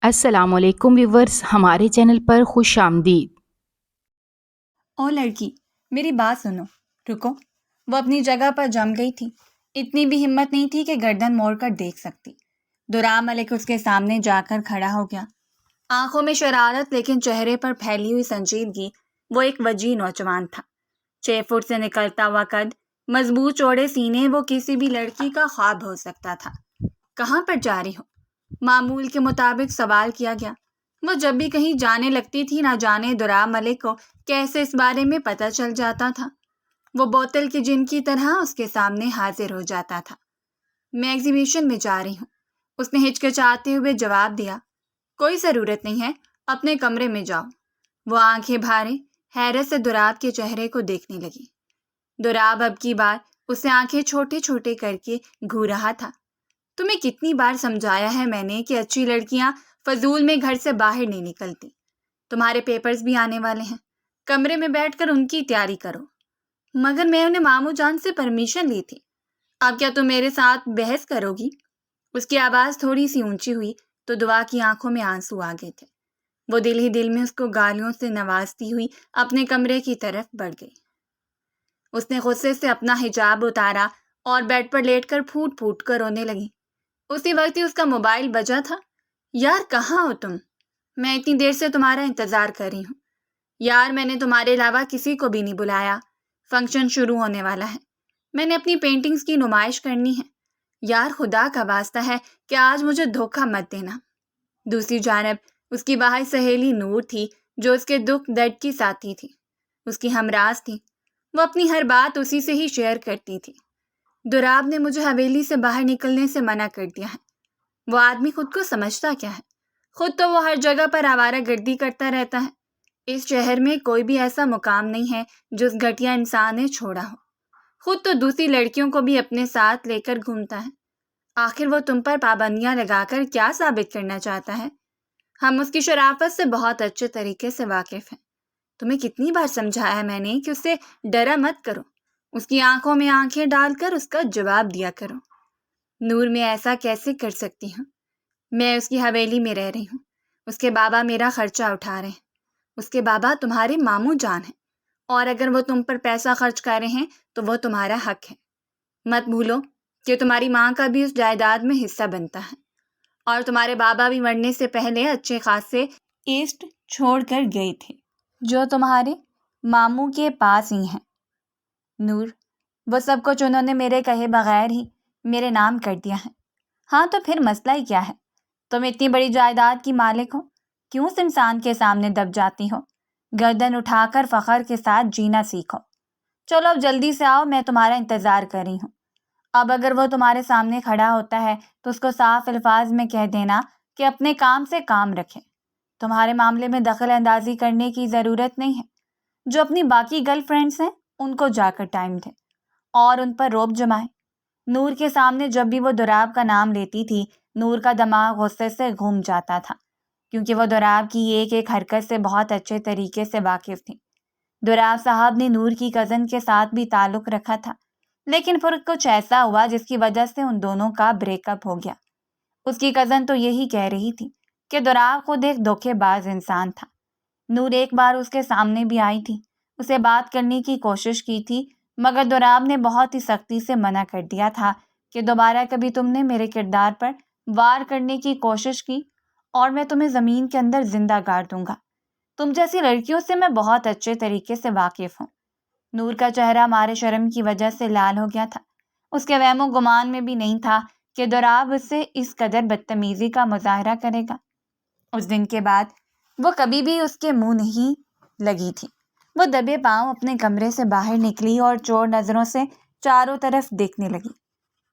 السلام علیکم ویورز، ہمارے چینل پر خوش آمدید۔ او لڑکی، میری بات سنو۔ رکو۔ وہ اپنی جگہ پر جم گئی تھی۔ اتنی بھی ہمت نہیں تھی کہ گردن موڑ کر دیکھ سکتی۔ درام ملک اس کے سامنے جا کر کھڑا ہو گیا۔ آنکھوں میں شرارت لیکن چہرے پر پھیلی ہوئی سنجیدگی۔ وہ ایک وجیح نوجوان تھا۔ 6 فٹ سے نکلتا ہوا قد، مضبوط چوڑے سینے، وہ کسی بھی لڑکی کا خواب ہو سکتا تھا۔ کہاں پر جا رہی ہو؟ معمول کے مطابق سوال کیا گیا۔ وہ جب بھی کہیں جانے لگتی تھی، نہ جانے درام ملک کو کیسے اس بارے میں پتہ چل جاتا تھا۔ وہ بوتل کے جن کی طرح اس کے سامنے حاضر ہو جاتا تھا۔ میں ایگزیبیشن میں جا رہی ہوں، اس نے ہچکچاتے ہوئے جواب دیا۔ کوئی ضرورت نہیں ہے، اپنے کمرے میں جاؤ۔ وہ آنکھیں بھارے حیرت سے دراب کے چہرے کو دیکھنے لگی۔ دراب اب کی بار اسے آنکھیں چھوٹے چھوٹے کر کے گھور رہا تھا۔ تمہیں کتنی بار سمجھایا ہے میں نے کہ اچھی لڑکیاں فضول میں گھر سے باہر نہیں نکلتی۔ تمہارے پیپرز بھی آنے والے ہیں، کمرے میں بیٹھ کر ان کی تیاری کرو۔ مگر میں انہیں ماموں جان سے پرمیشن لی تھی، اب کیا تم میرے ساتھ بحث کرو گی؟ اس کی آواز تھوڑی سی اونچی ہوئی تو دعا کی آنکھوں میں آنسو آ گئے تھے۔ وہ دل ہی دل میں اس کو گالیوں سے نوازتی ہوئی اپنے کمرے کی طرف بڑھ گئی۔ اس نے غصے سے اپنا حجاب اتارا اور بیڈ پر لیٹ کر پھوٹ پھوٹ کر رونے لگی۔ اسی وقت ہی اس کا موبائل بجا تھا۔ یار کہاں ہو تم؟ میں اتنی دیر سے تمہارا انتظار کر رہی ہوں۔ یار میں نے تمہارے علاوہ کسی کو بھی نہیں بلایا، فنکشن شروع ہونے والا ہے، میں نے اپنی پینٹنگز کی نمائش کرنی ہے۔ یار خدا کا واسطہ ہے کہ آج مجھے دھوکہ مت دینا۔ دوسری جانب اس کی باہر سہیلی نور تھی، جو اس کے دکھ درد کی ساتھی تھی، اس کی ہمراز تھی۔ وہ اپنی ہر بات اسی سے ہی شیئر کرتی تھی۔ دراب نے مجھے حویلی سے باہر نکلنے سے منع کر دیا ہے۔ وہ آدمی خود کو سمجھتا کیا ہے؟ خود تو وہ ہر جگہ پر آوارہ گردی کرتا رہتا ہے۔ اس شہر میں کوئی بھی ایسا مقام نہیں ہے جو اس گھٹیا انسان نے چھوڑا ہو۔ خود تو دوسری لڑکیوں کو بھی اپنے ساتھ لے کر گھومتا ہے۔ آخر وہ تم پر پابندیاں لگا کر کیا ثابت کرنا چاہتا ہے؟ ہم اس کی شرافت سے بہت اچھے طریقے سے واقف ہیں۔ تمہیں کتنی بار سمجھایا ہے میں نے کہ اسے ڈرا مت کرو، اس کی آنکھوں میں آنکھیں ڈال کر اس کا جواب دیا کرو۔ نور میں ایسا کیسے کر سکتی ہوں؟ میں اس کی حویلی میں رہ رہی ہوں، اس کے بابا میرا خرچہ اٹھا رہے ہیں، اس کے بابا تمہارے ماموں جان ہیں، اور اگر وہ تم پر پیسہ خرچ کر رہے ہیں تو وہ تمہارا حق ہے۔ مت بھولو کہ تمہاری ماں کا بھی اس جائیداد میں حصہ بنتا ہے، اور تمہارے بابا بھی مرنے سے پہلے اچھے خاصے ایسٹ چھوڑ کر گئے تھے، جو تمہارے ماموں کے پاس ہی ہیں۔ نور، وہ سب کچھ انہوں نے میرے کہے بغیر ہی میرے نام کر دیا ہے۔ ہاں تو پھر مسئلہ ہی کیا ہے؟ تم اتنی بڑی جائیداد کی مالک ہو، کیوں اس انسان کے سامنے دب جاتی ہو؟ گردن اٹھا کر فخر کے ساتھ جینا سیکھو۔ چلو اب جلدی سے آؤ، میں تمہارا انتظار کر رہی ہوں۔ اب اگر وہ تمہارے سامنے کھڑا ہوتا ہے تو اس کو صاف الفاظ میں کہہ دینا کہ اپنے کام سے کام رکھے، تمہارے معاملے میں دخل اندازی کرنے کی ضرورت نہیں ہے۔ جو اپنی باقی گرل فرینڈز ہیں ان کو جا کر ٹائم دے اور ان پر روب جمائے۔ نور کے سامنے جب بھی وہ دراب کا نام لیتی تھی، نور کا دماغ غصے سے گھوم جاتا تھا، کیونکہ وہ دراب کی ایک ایک حرکت سے بہت اچھے طریقے سے واقف تھی۔ دراب صاحب نے نور کی کزن کے ساتھ بھی تعلق رکھا تھا، لیکن پھر کچھ ایسا ہوا جس کی وجہ سے ان دونوں کا بریک اپ ہو گیا۔ اس کی کزن تو یہی کہہ رہی تھی کہ دراب خود ایک دھوکے باز انسان تھا۔ نور ایک بار اس کے سامنے بھی آئی تھی، اسے بات کرنے کی کوشش کی تھی، مگر دراب نے بہت ہی سختی سے منع کر دیا تھا کہ دوبارہ کبھی تم نے میرے کردار پر وار کرنے کی کوشش کی اور میں تمہیں زمین کے اندر زندہ گاڑ دوں گا۔ تم جیسی لڑکیوں سے میں بہت اچھے طریقے سے واقف ہوں۔ نور کا چہرہ مارے شرم کی وجہ سے لال ہو گیا تھا۔ اس کے وہم و گمان میں بھی نہیں تھا کہ دراب اس سے اس قدر بدتمیزی کا مظاہرہ کرے گا۔ اس دن کے بعد وہ کبھی بھی اس کے منہ نہیں لگی تھی۔ وہ دبے پاؤں اپنے کمرے سے باہر نکلی اور چور نظروں سے چاروں طرف دیکھنے لگی۔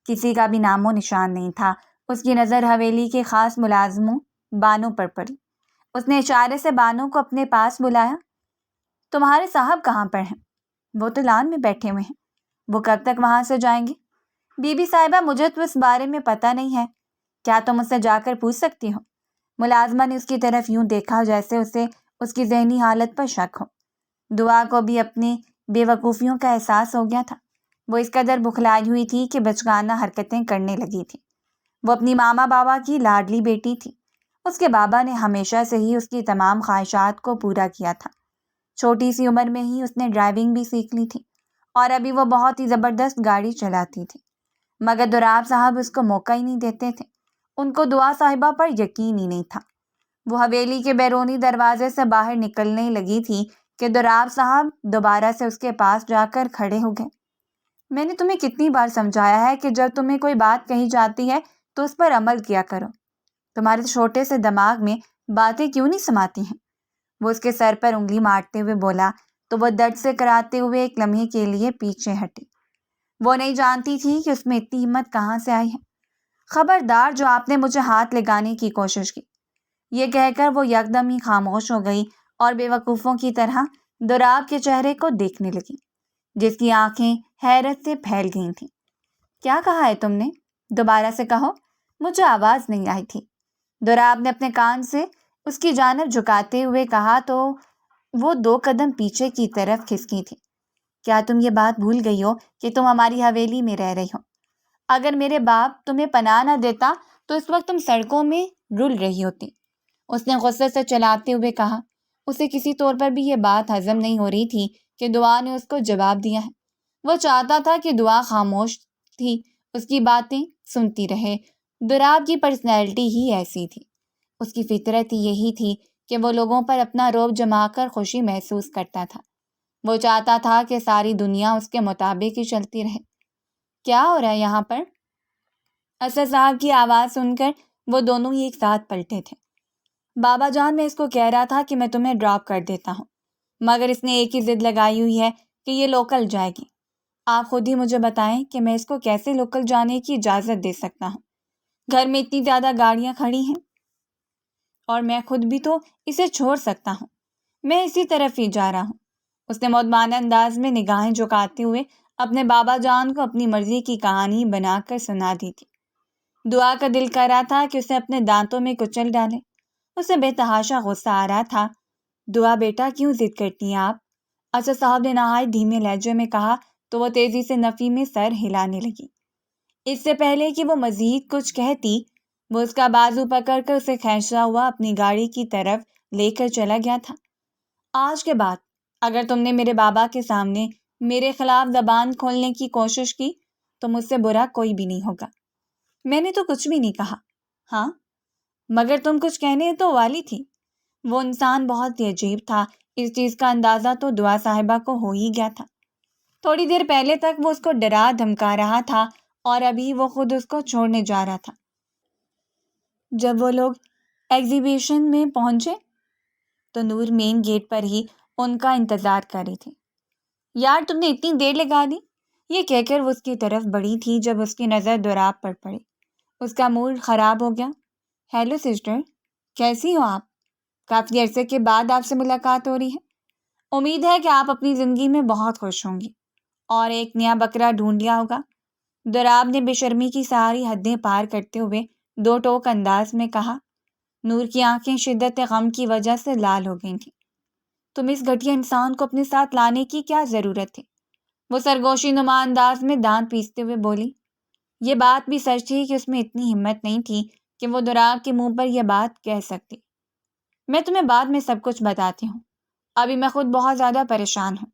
کسی کا بھی نام و نشان نہیں تھا۔ اس کی نظر حویلی کے خاص ملازموں بانو پر پڑی۔ اس نے اشارے سے بانو کو اپنے پاس بلایا۔ تمہارے صاحب کہاں پر ہیں؟ وہ تو لان میں بیٹھے ہوئے ہیں۔ وہ کب تک وہاں سے جائیں گے؟ بی بی صاحبہ مجھے تو اس بارے میں پتہ نہیں ہے، کیا تم اس سے جا کر پوچھ سکتی ہو؟ ملازمہ نے اس کی طرف یوں دیکھا جیسے اسے اس کی ذہنی حالت پر شک ہو۔ دعا کو بھی اپنی بے وقوفیوں کا احساس ہو گیا تھا۔ وہ اس قدر بخلائی ہوئی تھی کہ بچگانہ حرکتیں کرنے لگی تھی۔ وہ اپنی ماما بابا کی لاڈلی بیٹی تھی اس کے بابا نے ہمیشہ سے ہی اس کی تمام خواہشات کو پورا کیا تھا۔ چھوٹی سی عمر میں ہی اس نے ڈرائیونگ بھی سیکھ لی تھی اور ابھی وہ بہت ہی زبردست گاڑی چلاتی تھی، مگر دوراب صاحب اس کو موقع ہی نہیں دیتے تھے۔ ان کو دعا صاحبہ پر یقین ہی نہیں تھا۔ وہ حویلی کے بیرونی دروازے سے باہر نکلنے لگی تھی کہ دوراب صاحب دوبارہ سے اس کے پاس جا کر کھڑے ہو گئے۔ میں نے تمہیں کتنی بار سمجھایا ہے کہ جب تمہیں کوئی بات کہی جاتی ہے تو اس پر عمل کیا کرو۔ تمہارے چھوٹے سے دماغ میں باتیں کیوں نہیں سماتی ہیں؟ وہ اس کے سر پر انگلی مارتے ہوئے بولا تو وہ درد سے کراتے ہوئے ایک لمحے کے لیے پیچھے ہٹی۔ وہ نہیں جانتی تھی کہ اس میں اتنی ہمت کہاں سے آئی ہے۔ خبردار جو آپ نے مجھے ہاتھ لگانے کی کوشش کی۔ یہ کہہ کر وہ یکدم ہی خاموش ہو گئی اور بے وقوفوں کی طرح دوراب کے چہرے کو دیکھنے لگی، جس کی آنکھیں حیرت سے پھیل گئی تھیں۔ کیا کہا ہے تم نے؟ دوبارہ سے کہو، مجھے آواز نہیں آئی تھی۔ دوراب نے اپنے کان سے اس کی جانب جھکاتے ہوئے کہا تو وہ 2 قدم پیچھے کی طرف کھسکی تھی۔ کیا تم یہ بات بھول گئی ہو کہ تم ہماری حویلی میں رہ رہی ہو؟ اگر میرے باپ تمہیں پناہ نہ دیتا تو اس وقت تم سڑکوں میں رول رہی ہوتی، اس نے غصے سے چلاتے ہوئے کہا۔ اسے کسی طور پر بھی یہ بات ہضم نہیں ہو رہی تھی کہ دعا نے اس کو جواب دیا ہے۔ وہ چاہتا تھا کہ دعا خاموش تھی، اس کی باتیں سنتی رہے۔ دوراب کی پرسنالٹی ہی ایسی تھی، اس کی فطرت ہی یہی تھی کہ وہ لوگوں پر اپنا رعب جما کر خوشی محسوس کرتا تھا۔ وہ چاہتا تھا کہ ساری دنیا اس کے مطابق ہی چلتی رہے۔ کیا ہو رہا ہے یہاں پر؟ اسد صاحب کی آواز سن کر وہ دونوں ہی ایک ساتھ پلٹے تھے۔ بابا جان، میں اس کو کہہ رہا تھا کہ میں تمہیں ڈراپ کر دیتا ہوں، مگر اس نے ایک ہی ضد لگائی ہوئی ہے کہ یہ لوکل جائے گی۔ آپ خود ہی مجھے بتائیں کہ میں اس کو کیسے لوکل جانے کی اجازت دے سکتا ہوں؟ گھر میں اتنی زیادہ گاڑیاں کھڑی ہیں اور میں خود بھی تو اسے چھوڑ سکتا ہوں۔ میں اسی طرف ہی جا رہا ہوں۔ اس نے مودبانہ انداز میں نگاہیں جھکاتے ہوئے اپنے بابا جان کو اپنی مرضی کی کہانی بنا کر سنا دی تھی۔ دعا کا دل کر رہا تھا کہ اسے اپنے دانتوں میں کچل ڈالے۔ اسے بے تحاشا غصہ آ رہا تھا۔ دعا بیٹا، کیوں ضد کرتی ہیں آپ؟ اسد صاحب نے نہایت دھیمے لہجے میں کہا تو وہ تیزی سے نفی میں سر ہلانے لگی۔ اس سے پہلے کہ وہ مزید کچھ کہتی، وہ اس کا بازو پکڑ کر اسے کھینچتا ہوا اپنی گاڑی کی طرف لے کر چلا گیا تھا۔ آج کے بعد اگر تم نے میرے بابا کے سامنے میرے خلاف زبان کھولنے کی کوشش کی تو مجھ سے برا کوئی بھی نہیں ہوگا۔ میں نے تو کچھ بھی نہیں کہا۔ ہاں، مگر تم کچھ کہنے تو والی تھی۔ وہ انسان بہت ہی عجیب تھا، اس چیز کا اندازہ تو دعا صاحبہ کو ہو ہی گیا تھا۔ تھوڑی دیر پہلے تک وہ اس کو ڈرا دھمکا رہا تھا اور ابھی وہ خود اس کو چھوڑنے جا رہا تھا۔ جب وہ لوگ ایگزیبیشن میں پہنچے تو نور مین گیٹ پر ہی ان کا انتظار کر رہی تھی۔ یار، تم نے اتنی دیر لگا دی، یہ کہہ کر وہ اس کی طرف بڑھی تھی جب اس کی نظر دوراب پر پڑی۔ اس کا موڈ خراب ہو گیا۔ ہیلو سسٹر، کیسی ہو آپ؟ کافی عرصے کے بعد آپ سے ملاقات ہو رہی ہے۔ امید ہے کہ آپ اپنی زندگی میں بہت خوش ہوں گی اور ایک نیا بکرا ڈھونڈ لیا ہوگا۔ دوراب نے بے شرمی کی ساری حدیں پار کرتے ہوئے 2 ٹوک انداز میں کہا۔ نور کی آنکھیں شدت غم کی وجہ سے لال ہو گئی تھیں۔ تم اس گھٹیا انسان کو اپنے ساتھ لانے کی کیا ضرورت تھی؟ وہ سرگوشی نما انداز میں دانت پیستے ہوئے بولی۔ یہ بات بھی سچ تھی کہ اس میں اتنی ہمت نہیں تھی کہ وہ دوراب کے منہ پر یہ بات کہہ سکتی۔ میں تمہیں بعد میں سب کچھ بتاتی ہوں، ابھی میں خود بہت زیادہ پریشان ہوں،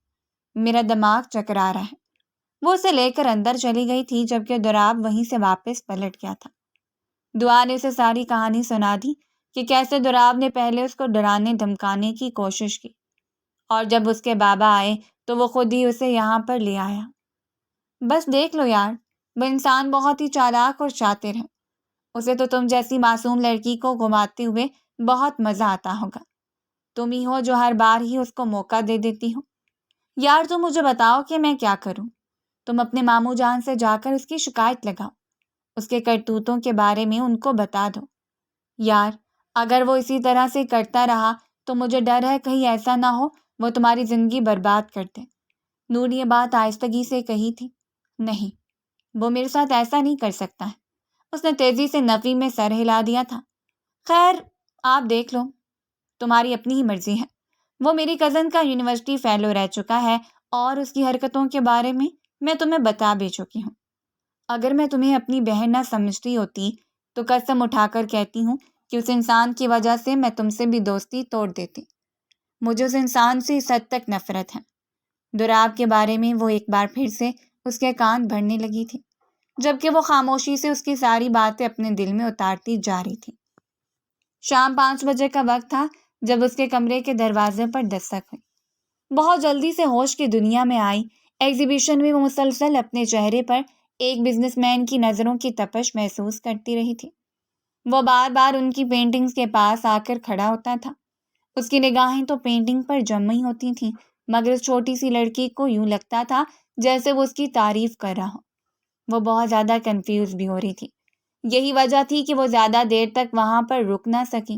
میرا دماغ چکرا رہا ہے۔ وہ اسے لے کر اندر چلی گئی تھی جبکہ دوراب وہیں سے واپس پلٹ گیا تھا۔ دعا نے اسے ساری کہانی سنا دی کہ کیسے دوراب نے پہلے اس کو ڈرانے دھمکانے کی کوشش کی اور جب اس کے بابا آئے تو وہ خود ہی اسے یہاں پر لے آیا۔ بس دیکھ لو یار، وہ انسان بہت ہی چالاک اور شاطر ہے۔ اسے تو تم جیسی معصوم لڑکی کو گھماتے ہوئے بہت مزہ آتا ہوگا۔ تم ہی ہو جو ہر بار ہی اس کو موقع دے دیتی ہو۔ یار، تم مجھے بتاؤ کہ میں کیا کروں؟ تم اپنے ماموں جان سے جا کر اس کی شکایت لگاؤ، اس کے کرتوتوں کے بارے میں ان کو بتا دو۔ یار، اگر وہ اسی طرح سے کرتا رہا تو مجھے ڈر ہے کہیں ایسا نہ ہو وہ تمہاری زندگی برباد کر دے۔ نور نے یہ بات آہستگی سے کہی تھی۔ نہیں، وہ میرے ساتھ ایسا نہیں کر سکتا ہے۔ اس نے تیزی سے نفی میں سر ہلا دیا تھا۔ خیر، آپ دیکھ لو، تمہاری اپنی ہی مرضی ہے۔ وہ میری کزن کا یونیورسٹی فیلو رہ چکا ہے اور اس کی حرکتوں کے بارے میں تمہیں بتا بھی چکی ہوں۔ اگر میں تمہیں اپنی بہن نہ سمجھتی ہوتی تو قسم اٹھا کر کہتی ہوں کہ اس انسان کی وجہ سے میں تم سے بھی دوستی توڑ دیتی۔ مجھے اس انسان سے اس حد تک نفرت ہے۔ دوراب کے بارے میں وہ ایک بار پھر سے اس کے کان بھرنے لگی تھی، جبکہ وہ خاموشی سے اس کی ساری باتیں اپنے دل میں اتارتی جا رہی تھی۔ شام 5 بجے کا وقت تھا جب اس کے کمرے کے دروازے پر دستک ہوئی۔ بہت جلدی سے ہوش کی دنیا میں آئی۔ ایگزیبیشن میں وہ مسلسل اپنے چہرے پر ایک بزنس مین کی نظروں کی تپش محسوس کرتی رہی تھی۔ وہ بار بار ان کی پینٹنگز کے پاس آ کر کھڑا ہوتا تھا۔ اس کی نگاہیں تو پینٹنگ پر جمی ہوتی تھیں، مگر اس چھوٹی سی لڑکی کو یوں لگتا تھا جیسے وہ اس کی تعریف کر رہا ہو۔ وہ بہت زیادہ کنفیوز بھی ہو رہی تھی۔ یہی وجہ تھی کہ وہ زیادہ دیر تک وہاں پر رک نہ سکی،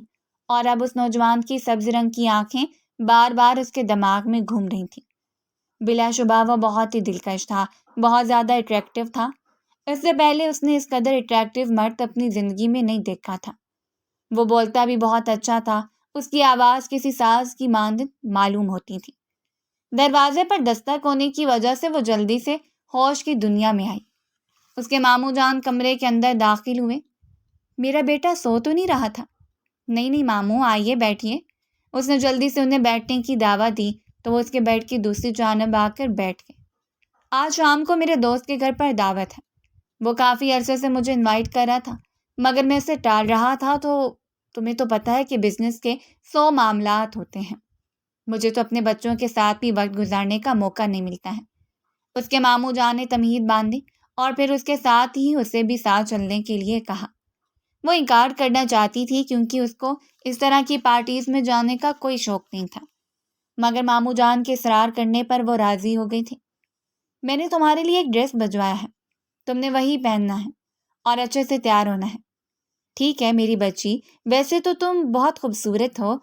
اور اب اس نوجوان کی سبز رنگ کی آنکھیں بار بار اس کے دماغ میں گھوم رہی تھیں۔ بلا شبہ وہ بہت ہی دلکش تھا، بہت زیادہ اٹریکٹیو تھا۔ اس سے پہلے اس نے اس قدر اٹریکٹیو مرد اپنی زندگی میں نہیں دیکھا تھا۔ وہ بولتا بھی بہت اچھا تھا، اس کی آواز کسی ساز کی مانند معلوم ہوتی تھی۔ دروازے پر دستک ہونے کی وجہ سے وہ جلدی سے ہوش کی دنیا میں آئی۔ اس کے ماموں جان کمرے کے اندر داخل ہوئے۔ میرا بیٹا سو تو نہیں رہا تھا؟ نہیں نہیں ماموں، آئیے بیٹھیے۔ اس نے جلدی سے انہیں بیٹھنے کی دعوت دی تو وہ اس کے بیڈ کی دوسری جانب آ کر بیٹھ گئے۔ آج شام کو میرے دوست کے گھر پر دعوت ہے۔ وہ کافی عرصے سے مجھے انوائٹ کر رہا تھا، مگر میں اسے ٹال رہا تھا۔ تو تمہیں تو پتہ ہے کہ بزنس کے 100 معاملات ہوتے ہیں، مجھے تو اپنے بچوں کے ساتھ بھی وقت گزارنے کا موقع نہیں ملتا ہے۔ اس کے ماموں جان نے تمہید باندھی اور پھر اس کے ساتھ ہی اسے بھی ساتھ چلنے کے لیے کہا۔ وہ انکار کرنا چاہتی تھی کیونکہ اس کو اس طرح کی پارٹیز میں جانے کا کوئی شوق نہیں تھا، مگر ماموں جان کے اصرار کرنے پر وہ راضی ہو گئی تھی۔ میں نے تمہارے لیے ایک ڈریس بھجوایا ہے، تم نے وہی پہننا ہے اور اچھے سے تیار ہونا ہے۔ ٹھیک ہے میری بچی، ویسے تو تم بہت خوبصورت ہو،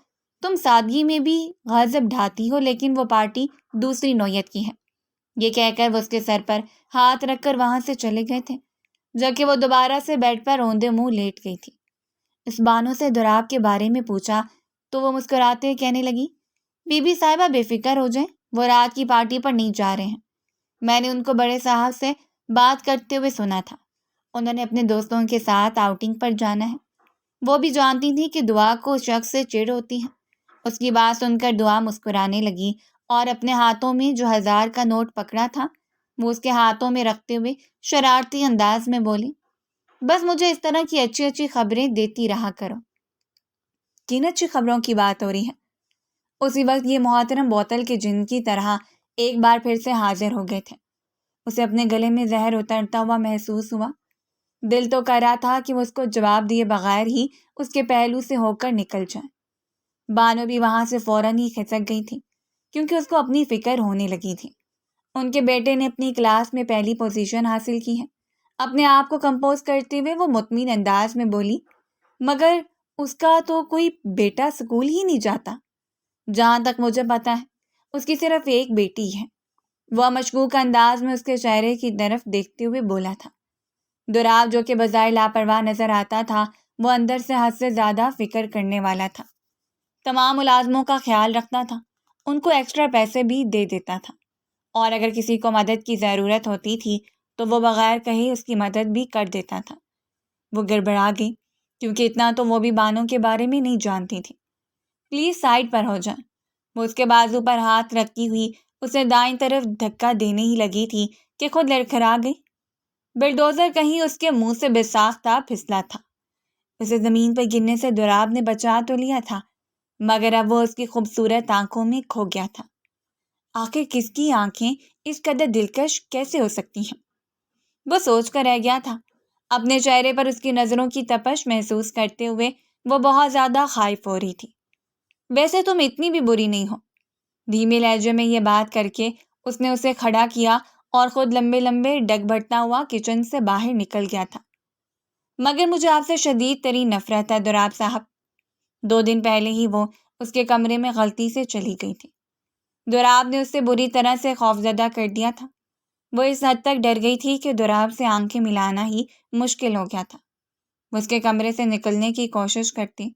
تم سادگی میں بھی غضب ڈھاتی ہو، لیکن وہ پارٹی دوسری نوعیت کی ہے۔ یہ کہہ کر وہ اس کے سر پر ہاتھ رکھ کر وہاں سے چلے گئے تھے، جبکہ وہ دوبارہ سے بیڈ پر اوندے منہ لیٹ گئی تھی۔ اس بانو سے دوراب کے بارے میں پوچھا تو وہ مسکراتے کہنے لگی، بی بی صاحبہ بے فکر ہو جائیں، وہ رات کی پارٹی پر نہیں جا رہے ہیں۔ میں نے ان کو بڑے صاحب سے بات کرتے ہوئے سنا تھا، انہوں نے اپنے دوستوں کے ساتھ آؤٹنگ پر جانا ہے۔ وہ بھی جانتی تھی کہ دعا کو اس شخص سے چڑ ہوتی ہے۔ اس کی بات سن کر دعا مسکرانے لگی اور اپنے ہاتھوں میں جو 1000 کا نوٹ پکڑا تھا وہ اس کے ہاتھوں میں رکھتے ہوئے شرارتی انداز میں بولی، بس مجھے اس طرح کی اچھی اچھی خبریں دیتی رہا کرو۔ کن اچھی خبروں کی بات ہو رہی ہے؟ اسی وقت یہ محترم بوتل کے جن کی طرح ایک بار پھر سے حاضر ہو گئے تھے۔ اسے اپنے گلے میں زہر اترتا ہوا محسوس ہوا۔ دل تو کر رہا تھا کہ وہ اس کو جواب دیے بغیر ہی اس کے پہلو سے ہو کر نکل جائے۔ بانو بھی وہاں سے فوراً ہی کھسک گئی تھی کیونکہ اس کو اپنی فکر ہونے لگی تھی۔ ان کے بیٹے نے اپنی کلاس میں پہلی پوزیشن حاصل کی ہے۔ اپنے آپ کو کمپوز کرتے ہوئے وہ مطمئن انداز میں بولی، مگر اس کا تو کوئی بیٹا اسکول ہی نہیں جاتا۔ جہاں تک مجھے پتا ہے اس کی صرف ایک بیٹی ہے۔ وہ مشکوک انداز میں اس کے چہرے کی طرف دیکھتے ہوئے بولا تھا۔ دوراب جو کہ بظاہر لاپرواہ نظر آتا تھا، وہ اندر سے حد سے زیادہ فکر کرنے والا تھا۔ تمام ملازموں کا خیال رکھتا تھا، ان کو ایکسٹرا پیسے بھی دے دیتا تھا، اور اگر کسی کو مدد کی ضرورت ہوتی تھی تو وہ بغیر کہے اس کی مدد بھی کر دیتا تھا۔ وہ گڑبڑا گئی کیونکہ اتنا تو وہ بھی بانو کے بارے میں نہیں جانتی تھی۔ پلیز سائڈ پر ہو جائیں۔ وہ اس کے بازو پر ہاتھ رکھی ہوئی اسے دائیں طرف دھکا دینے ہی لگی تھی کہ خود لڑکھڑا گئی۔ بلڈوزر کہیں اس کے منہ سے بے ساختہ پھسلا تھا۔ اسے زمین پر گرنے سے دوراب نے بچا تو لیا تھا، مگر اب وہ اس کی خوبصورت آنکھوں میں کھو گیا تھا۔ آخر کس کی آنکھیں اس قدر دلکش کیسے ہو سکتی ہیں؟ وہ سوچ کر رہ گیا تھا۔ اپنے چہرے پر اس کی نظروں کی تپش محسوس کرتے ہوئے وہ بہت زیادہ خائف ہو رہی تھی۔ ویسے تم اتنی بھی بری نہیں ہو۔ دھیمے لہجے میں یہ بات کر کے اس نے اسے کھڑا کیا اور خود لمبے لمبے ڈگ بڑھتا ہوا کچن سے باہر نکل گیا تھا۔ مگر مجھے آپ سے شدید ترین نفرت ہے دوراب صاحب۔ 2 دن پہلے ہی وہ اس کے کمرے میں غلطی سے چلی گئی تھی۔ دوراب نے اسے بری طرح سے خوفزدہ کر دیا تھا۔ وہ اس حد تک ڈر گئی تھی کہ دوراب سے آنکھیں ملانا ہی مشکل ہو گیا تھا۔ وہ اس کے کمرے سے نکلنے کی کوشش کرتی،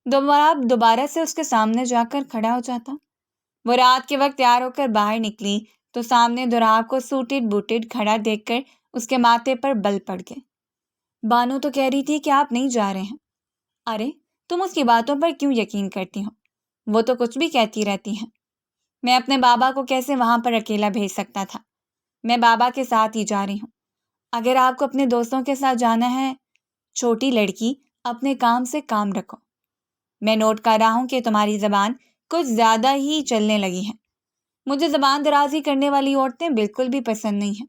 دوراب دوبارہ سے اس کے سامنے جا کر کھڑا ہو جاتا۔ وہ رات کے وقت تیار ہو کر باہر نکلی تو سامنے دوراب کو سوٹڈ بوٹڈ کھڑا دیکھ کر اس کے ماتھے پر بل پڑ گئے۔ بانو تو کہہ رہی تھی کہ آپ نہیں جا رہے ہیں۔ ارے تم اس کی باتوں پر کیوں یقین کرتی ہو؟ وہ تو کچھ بھی کہتی رہتی ہیں۔ میں اپنے بابا کو کیسے وہاں پر اکیلا بھیج سکتا تھا؟ میں بابا کے ساتھ ہی جا رہی ہوں۔ اگر آپ کو اپنے دوستوں کے ساتھ جانا ہے، چھوٹی لڑکی، اپنے کام سے کام رکھو۔ میں نوٹ کر رہا ہوں کہ تمہاری زبان کچھ زیادہ ہی چلنے لگی ہے۔ مجھے زبان درازی کرنے والی عورتیں بالکل بھی پسند نہیں ہیں،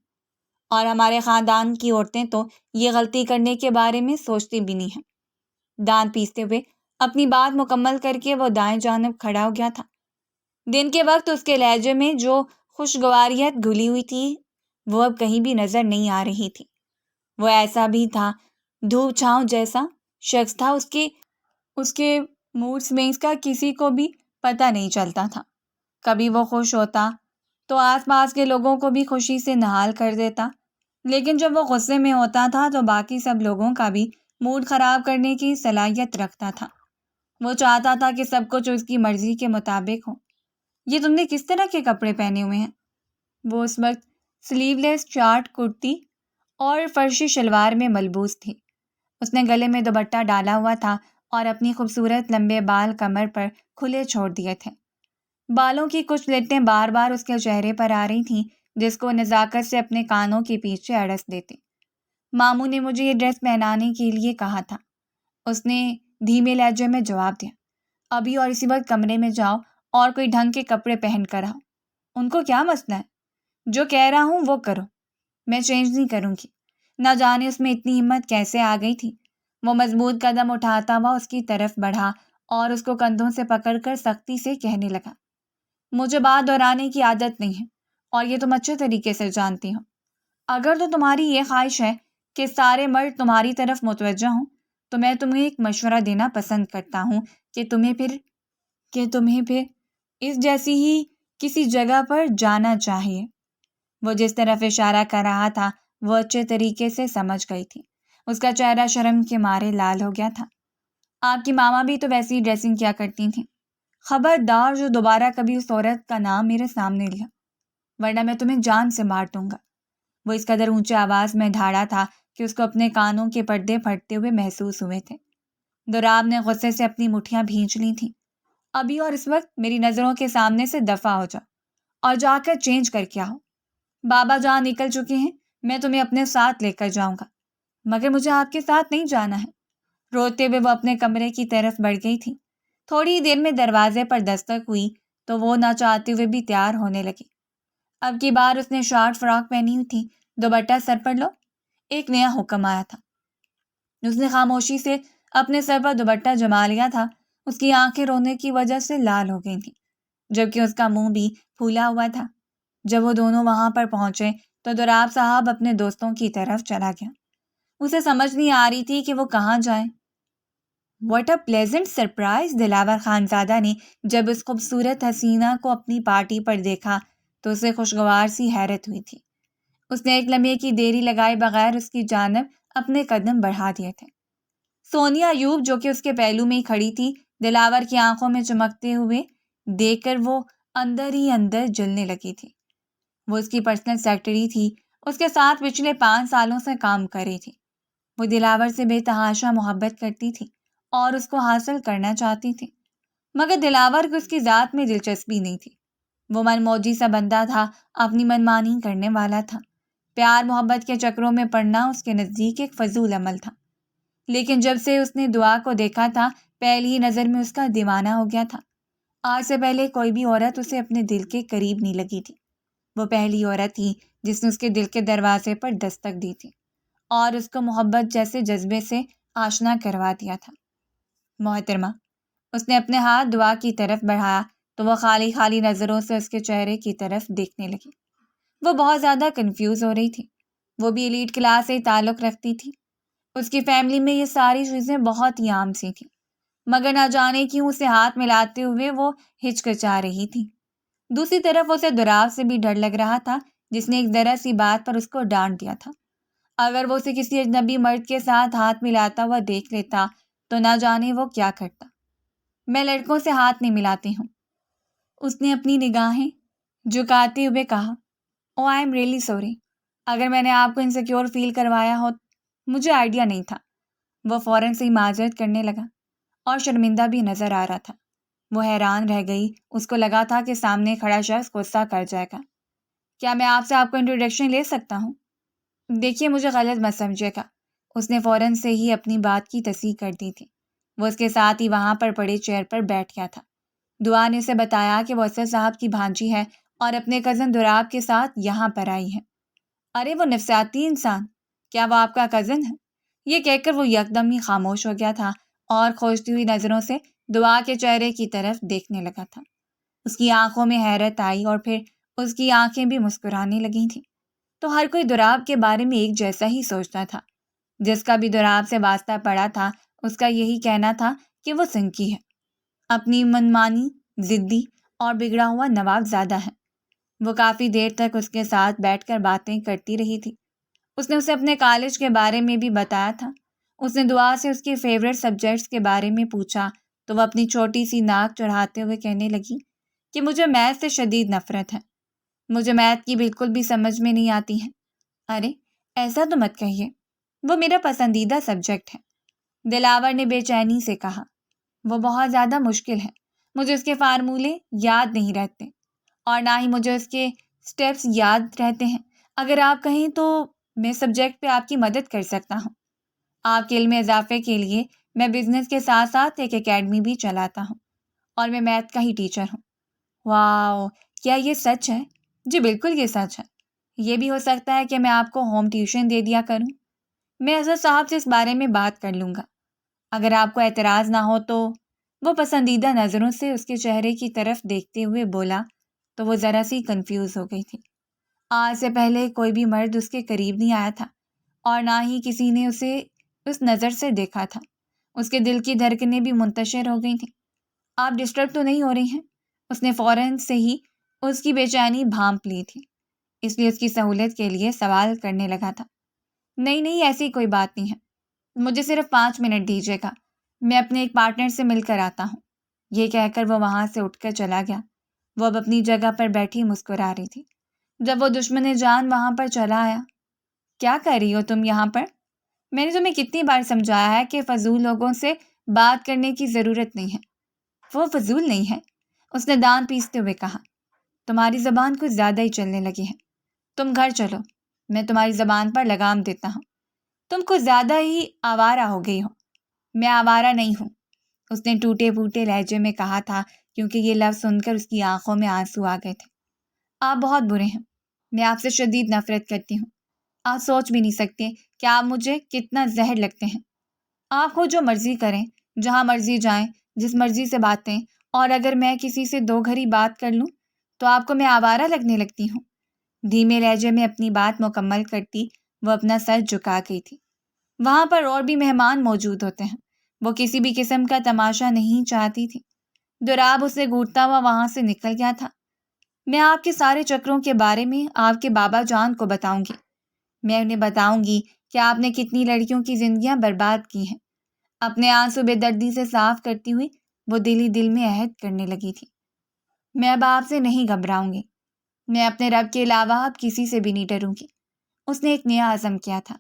اور ہمارے خاندان کی عورتیں تو یہ غلطی کرنے کے بارے میں سوچتی بھی نہیں ہیں۔ دانت پیستے ہوئے اپنی بات مکمل کر کے وہ دائیں جانب کھڑا ہو گیا تھا۔ دن کے وقت اس کے لہجے میں جو خوشگواریت گھلی ہوئی تھی وہ اب کہیں بھی نظر نہیں آ رہی تھی۔ وہ ایسا بھی تھا، دھوپ چھاؤں جیسا شخص تھا، اس کے موڈ سوئنگز کا کسی کو بھی پتہ نہیں چلتا تھا۔ کبھی وہ خوش ہوتا تو آس پاس کے لوگوں کو بھی خوشی سے نہال کر دیتا، لیکن جب وہ غصے میں ہوتا تھا تو باقی سب لوگوں کا بھی موڈ خراب کرنے کی صلاحیت رکھتا تھا۔ وہ چاہتا تھا کہ سب کچھ اس کی مرضی کے مطابق ہو۔ یہ تم نے کس طرح کے کپڑے پہنے ہوئے ہیں؟ وہ اس وقت سلیو لیس چارٹ کرتی اور فرشی شلوار میں ملبوس تھی۔ اس نے گلے میں دوپٹہ ڈالا ہوا تھا اور اپنی خوبصورت لمبے بال کمر پر کھلے چھوڑ دیے تھے۔ بالوں کی کچھ لٹیں بار بار اس کے چہرے پر آ رہی تھیں، جس کو نزاکت سے اپنے کانوں کے پیچھے اڑس دیتی۔ ماموں نے مجھے یہ ڈریس پہنانے کے لیے کہا تھا، اس نے دھیمے لہجے میں جواب دیا۔ ابھی اور اسی وقت کمرے میں جاؤ اور کوئی ڈھنگ کے کپڑے پہن کر آؤ۔ ان کو کیا مسئلہ ہے؟ جو کہہ رہا ہوں وہ کرو، میں چینج نہیں کروں گی۔ نہ جانے اس میں اتنی ہمت کیسے آ گئی تھی۔ وہ مضبوط قدم اٹھاتا ہوا اس کی طرف بڑھا اور اس کو کندھوں سے پکڑ کر سختی سے کہنے لگا، مجھے بات دہرانے کی عادت نہیں ہے اور یہ تم اچھے طریقے سے جانتی ہو۔ اگر تو تمہاری یہ خواہش ہے کہ سارے مرد تمہاری طرف متوجہ ہوں تو میں تمہیں ایک مشورہ دینا پسند کرتا ہوں کہ تمہیں پھر اس جیسی ہی کسی جگہ پر جانا چاہیے۔ وہ جس طرف اشارہ کر رہا تھا وہ اچھے طریقے سے سمجھ گئی تھی۔ اس کا چہرہ شرم کے مارے لال ہو گیا تھا۔ آپ کی ماما بھی تو ویسی ڈریسنگ کیا کرتی تھیں۔ خبردار جو دوبارہ کبھی اس عورت کا نام میرے سامنے لیا، ورنہ میں تمہیں جان سے مار دوں گا۔ وہ اس قدر اونچے آواز میں ڈھاڑا تھا کہ اس کو اپنے کانوں کے پردے پھٹتے ہوئے محسوس ہوئے تھے۔ دوراب نے غصے سے اپنی مٹھیاں بھینچ لی تھیں۔ ابھی اور اس وقت میری نظروں کے سامنے سے دفع ہو جاؤ اور جا کر چینج کر کے آؤ۔ بابا جان نکل چکے ہیں، میں تمہیں اپنے ساتھ لے کر جاؤں گا، مگر مجھے آپ کے ساتھ نہیں جانا ہے۔ روتے ہوئے وہ اپنے کمرے کی طرف بڑھ گئی تھی۔ تھوڑی دیر میں دروازے پر دستک ہوئی تو وہ نہ چاہتے ہوئے بھی تیار ہونے لگی۔ اب کی بار اس نے شارٹ فراک پہنی ہوئی تھی۔ دوپٹہ سر پر لو، ایک نیا حکم آیا تھا۔ اس نے خاموشی سے اپنے سر پر دوپٹہ جما لیا تھا۔ اس کی آنکھیں رونے کی وجہ سے لال ہو گئی تھیں، جبکہ اس کا منہ بھی پھولا ہوا تھا۔ جب وہ دونوں وہاں پر پہنچے تو دوراب صاحب اپنے دوستوں کی طرف چلا گیا۔ اسے سمجھ نہیں آ رہی تھی کہ وہ کہاں جائے۔ What a pleasant surprise! Dilawar Khanzada نے جب اس خوبصورت حسینہ کو اپنی پارٹی پر دیکھا تو اسے خوشگوار سی حیرت ہوئی تھی۔ اس نے ایک لمحے کی دیری لگائے بغیر اس کی جانب اپنے قدم بڑھا دیے تھے۔ سونیا ایوب جو کہ اس کے پہلو میں ہی کھڑی تھی، دلاور کی آنکھوں میں چمکتے ہوئے دیکھ کر وہ اندر ہی اندر جلنے لگی تھی۔ وہ اس کی پرسنل سیکرٹری تھی، اس کے ساتھ پچھلے 5 سالوں سے کام کر رہی تھی۔ وہ دلاور سے بے تحاشا محبت کرتی تھی اور اس کو حاصل کرنا چاہتی تھی، مگر دلاور کو اس کی ذات میں دلچسپی نہیں تھی۔ وہ من موجی سا بندہ تھا، اپنی منمانی کرنے والا تھا۔ پیار محبت کے چکروں میں پڑنا اس کے نزدیک ایک فضول عمل تھا۔ لیکن جب سے اس نے دعا کو دیکھا تھا، پہلی ہی نظر میں اس کا دیوانہ ہو گیا تھا۔ آج سے پہلے کوئی بھی عورت اسے اپنے دل کے قریب نہیں لگی تھی۔ وہ پہلی عورت تھی جس نے اس کے دل کے دروازے پر دستک دی تھی اور اس کو محبت جیسے جذبے سے آشنا کروا دیا تھا۔ محترمہ، اس نے اپنے ہاتھ دعا کی طرف بڑھایا تو وہ خالی خالی نظروں سے اس کے چہرے کی طرف دیکھنے لگی۔ وہ بہت زیادہ کنفیوز ہو رہی تھی۔ وہ بھی ایلیٹ کلاس سے تعلق رکھتی تھی۔ اس کی فیملی میں یہ ساری چیزیں بہت ہی عام سی تھیں، مگر نہ جانے کیوں اسے ہاتھ ملاتے ہوئے وہ ہچکچا رہی تھی۔ دوسری طرف اسے دوراب سے بھی ڈر لگ رہا تھا، جس نے ایک ذرا سی بات پر اس کو ڈانٹ دیا تھا۔ اگر وہ اسے کسی اجنبی مرد کے ساتھ ہاتھ ملاتا ہوا دیکھ لیتا تو نہ جانے وہ کیا کرتا۔ میں لڑکوں سے ہاتھ نہیں ملاتی ہوں، اس نے اپنی نگاہیں جھکاتے ہوئے کہا۔ او آئی ایم ریئلی سوری، اگر میں نے آپ کو انسیکیور فیل کروایا ہو، مجھے آئیڈیا نہیں تھا۔ وہ فوراً سے ہی معذرت کرنے لگا۔ اور شرمندہ بھی نظر آ رہا تھا۔ وہ حیران رہ گئی، اس کو لگا تھا کہ سامنے کھڑا شخص غصہ کر جائے گا۔ کیا میں آپ سے آپ کو انٹروڈکشن لے سکتا ہوں؟ دیکھیے مجھے غلط مت سمجھے گا، اس نے فوراً سے ہی اپنی بات کی تصحیح کر دی تھی۔ وہ اس کے ساتھ ہی وہاں پر پڑے چیئر پر بیٹھ گیا تھا۔ دعا نے اسے بتایا کہ وہ اسد صاحب کی بھانجی ہے اور اپنے کزن دراب کے ساتھ یہاں پر آئی ہے۔ ارے وہ نفسیاتی انسان، کیا وہ آپ کا کزن ہے؟ یہ کہہ کر وہ یکدم ہی خاموش ہو گیا تھا اور کھوجتی ہوئی نظروں سے دعا کے چہرے کی طرف دیکھنے لگا تھا۔ اس کی آنکھوں میں حیرت آئی اور پھر اس کی آنکھیں بھی مسکرانے لگی تھیں۔ تو ہر کوئی دراب کے بارے میں ایک جیسا ہی سوچتا تھا۔ جس کا بھی دراب سے واسطہ پڑا تھا اس کا یہی کہنا تھا کہ وہ سنکی ہے، اپنی منمانی، ضدی اور بگڑا ہوا نواب زادہ ہے۔ وہ کافی دیر تک اس کے ساتھ بیٹھ کر باتیں کرتی رہی تھی۔ اس نے اسے اپنے کالج کے بارے میں بھی بتایا تھا۔ اس نے دعا سے اس کے فیورٹ سبجیکٹس کے بارے میں پوچھا تو وہ اپنی چھوٹی سی ناک چڑھاتے ہوئے کہنے لگی کہ مجھے میتھ سے شدید نفرت ہے، مجھے میتھ کی بالکل بھی سمجھ میں نہیں آتی ہے۔ ارے ایسا تو مت کہیے، وہ میرا پسندیدہ سبجیکٹ ہے، دلاور نے بے چینی سے کہا۔ وہ بہت زیادہ مشکل ہے، مجھے اس کے فارمولے یاد نہیں رہتے اور نہ ہی مجھے اس کے سٹیپس یاد رہتے ہیں۔ اگر آپ کہیں تو میں سبجیکٹ پہ آپ کی مدد کر سکتا ہوں۔ آپ کے علم اضافے کے لیے میں بزنس کے ساتھ ساتھ ایک اکیڈمی بھی چلاتا ہوں اور میں میتھ کا ہی ٹیچر ہوں۔ واو، کیا یہ سچ ہے؟ جی بالکل یہ سچ ہے۔ یہ بھی ہو سکتا ہے کہ میں آپ کو ہوم ٹیوشن دے دیا کروں۔ میں اسد صاحب سے اس بارے میں بات کر لوں گا، اگر آپ کو اعتراض نہ ہو تو۔ وہ پسندیدہ نظروں سے اس کے چہرے کی طرف دیکھتے ہوئے بولا تو وہ ذرا سی کنفیوز ہو گئی تھی۔ آج سے پہلے کوئی بھی مرد اس کے قریب نہیں آیا تھا اور نہ ہی کسی نے اسے اس نظر سے دیکھا تھا۔ اس کے دل کی دھڑکنیں بھی منتشر ہو گئی تھیں۔ آپ ڈسٹرب تو نہیں ہو رہی ہیں؟ اس نے فوراً سے ہی اس کی بے چینی بھانپ لی تھی، اس لیے اس کی سہولت کے لیے سوال کرنے لگا تھا۔ نہیں نہیں، ایسی کوئی بات نہیں ہے، مجھے صرف 5 منٹ دیجیے گا، میں اپنے ایک پارٹنر سے مل کر آتا ہوں۔ یہ کہہ کر وہ وہاں سے اٹھ کر چلا گیا۔ وہ اب اپنی جگہ پر بیٹھی مسکرا رہی تھی جب وہ دشمن جان وہاں پر چلا آیا۔ کیا کر رہی ہو تم یہاں پر؟ میں نے تمہیں کتنی بار سمجھایا ہے کہ فضول لوگوں سے بات کرنے کی ضرورت نہیں ہے۔ وہ فضول نہیں ہے، اس نے دان پیستے ہوئے کہا۔ تمہاری زبان کچھ زیادہ ہی چلنے لگی ہے، تم گھر چلو، میں تمہاری زبان پر لگام دیتا ہوں۔ تم کچھ زیادہ ہی آوارہ ہو گئی ہو۔ میں آوارہ نہیں ہوں، اس نے ٹوٹے پھوٹے لہجے میں کہا تھا، کیونکہ یہ لفظ سن کر اس کی آنکھوں میں آنسو آ گئے تھے۔ آپ بہت برے ہیں، میں آپ سے شدید نفرت کرتی ہوں۔ آپ سوچ بھی نہیں سکتے کہ آپ مجھے کتنا زہر لگتے ہیں۔ آپ خود جو مرضی کریں، جہاں مرضی جائیں، جس مرضی سے باتیں، اور اگر میں کسی سے 2 گھڑی بات کر لوں تو آپ کو میں آوارہ لگنے لگتی ہوں۔ دھیمے لہجے میں اپنی بات مکمل کرتی وہ اپنا سر جھکا گئی تھی۔ وہاں پر اور بھی مہمان موجود ہوتے ہیں، وہ کسی بھی قسم کا تماشا نہیں چاہتی تھی۔ دراب اسے گھورتا ہوا وہاں سے نکل گیا تھا۔ میں آپ کے سارے چکروں کے بارے میں آپ کے بابا جان کو بتاؤں گی۔ میں انہیں بتاؤں گی کہ آپ نے کتنی لڑکیوں کی زندگیاں برباد کی ہیں۔ اپنے آنسو بے دردی سے صاف کرتی ہوئی وہ دل ہی دل میں عہد کرنے لگی تھی، میں اب آپ سے نہیں گھبراؤں گی، میں اپنے رب کے علاوہ اب کسی سے بھی نہیں ڈروں گی۔ اس نے ایک نیا عزم کیا تھا۔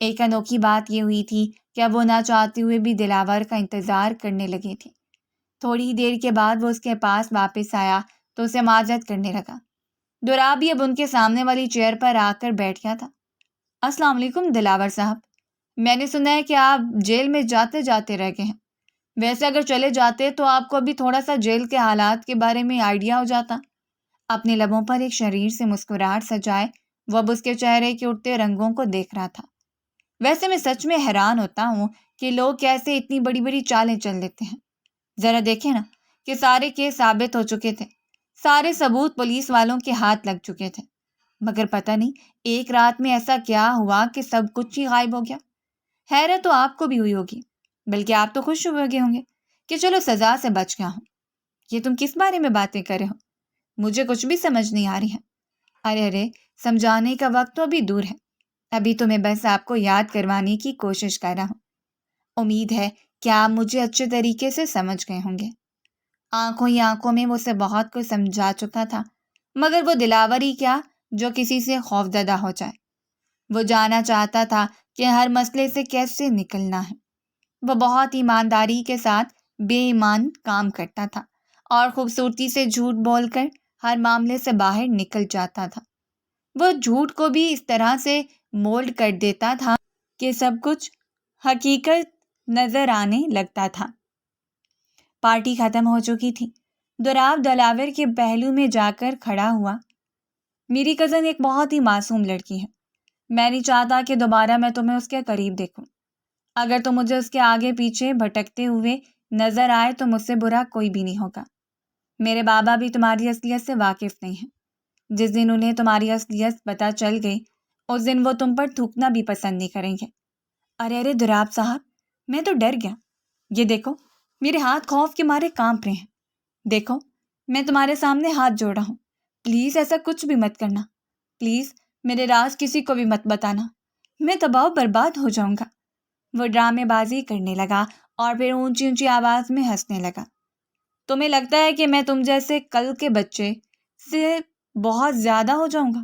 ایک انوکھی بات یہ ہوئی تھی کہ اب وہ نہ چاہتے ہوئے بھی دلاور کا انتظار کرنے لگی تھی۔ تھوڑی ہی دیر کے بعد وہ اس کے پاس واپس آیا تو اسے معذرت کرنے لگا۔ دراب بھی اب ان کے سامنے والی چیئر پر آ کر بیٹھ گیا تھا۔ السلام علیکم دلاور صاحب، میں نے سنا ہے کہ آپ جیل میں جاتے جاتے رہ گئے ہیں۔ ویسے اگر چلے جاتے تو آپ کو ابھی تھوڑا سا جیل کے حالات کے بارے میں آئیڈیا ہو جاتا۔ اپنے لبوں پر ایک شریر سے مسکراہٹ سجائے وہ اب اس کے چہرے کے اٹھتے رنگوں کو دیکھ رہا تھا۔ ویسے میں سچ میں حیران ہوتا ہوں کہ لوگ کیسے اتنی بڑی بڑی چالیں چل لیتے ہیں۔ ذرا دیکھیں نا کہ سارے کیس ثابت ہو چکے تھے، سارے ثبوت پولیس والوں کے ہاتھ لگ چکے تھے، مگر پتہ نہیں ایک رات میں ایسا کیا ہوا کہ سب کچھ ہی غائب ہو گیا۔ حیرت تو آپ کو بھی ہوئی ہوگی، بلکہ آپ تو خوش ہوئے گے ہوں گے کہ چلو سزا سے بچ گیا ہوں۔ یہ تم کس بارے میں باتیں کر رہے ہو؟ مجھے کچھ بھی سمجھ نہیں آ رہی ہے۔ ارے سمجھانے کا وقت تو ابھی دور ہے، ابھی تو میں بس آپ کو یاد کروانے کی کوشش کر رہا ہوں۔ امید ہے کہ آپ مجھے اچھے طریقے سے سمجھ گئے ہوں گے۔ آنکھوں ہی آنکھوں میں وہ اسے بہت کچھ سمجھا چکا تھا، مگر وہ دلاور ہی کیا جو کسی سے خوفزدہ ہو جائے۔ وہ جانا چاہتا تھا کہ ہر مسئلے سے کیسے نکلنا ہے۔ وہ بہت ایمانداری کے ساتھ بے ایمان کام کرتا تھا اور خوبصورتی سے جھوٹ بول کر ہر معاملے سے باہر نکل جاتا تھا۔ وہ جھوٹ کو بھی اس طرح سے مولڈ کر دیتا تھا کہ سب کچھ حقیقت نظر آنے لگتا تھا۔ پارٹی ختم ہو چکی تھی۔ دوراب دلاور کے پہلو میں جا کر کھڑا ہوا۔ میری کزن ایک بہت ہی معصوم لڑکی ہے۔ میں نہیں چاہتا کہ دوبارہ میں تمہیں اس کے قریب دیکھوں۔ اگر تم مجھے اس کے آگے پیچھے بھٹکتے ہوئے نظر آئے تو مجھ سے برا کوئی بھی نہیں ہوگا۔ میرے بابا بھی تمہاری اصلیت سے واقف نہیں ہیں۔ جس دن انہیں تمہاری اصلیت پتہ چل گئی اس دن وہ تم پر تھوکنا بھی پسند نہیں کریں گے۔ ارے دوراب صاحب، میں تو ڈر گیا۔ یہ دیکھو، میرے ہاتھ خوف کے مارے کانپ رہے ہیں۔ دیکھو، میں تمہارے سامنے ہاتھ جوڑا ہوں۔ پلیز ایسا کچھ بھی مت کرنا۔ پلیز میرے راز کسی کو بھی مت بتانا۔ میں تباہ و برباد ہو جاؤں گا۔ وہ ڈرامے بازی کرنے لگا اور پھر اونچی اونچی آواز میں ہنسنے لگا۔ تمہیں لگتا ہے کہ میں تم جیسے کل کے بچے سے بہت زیادہ ہو جاؤں گا؟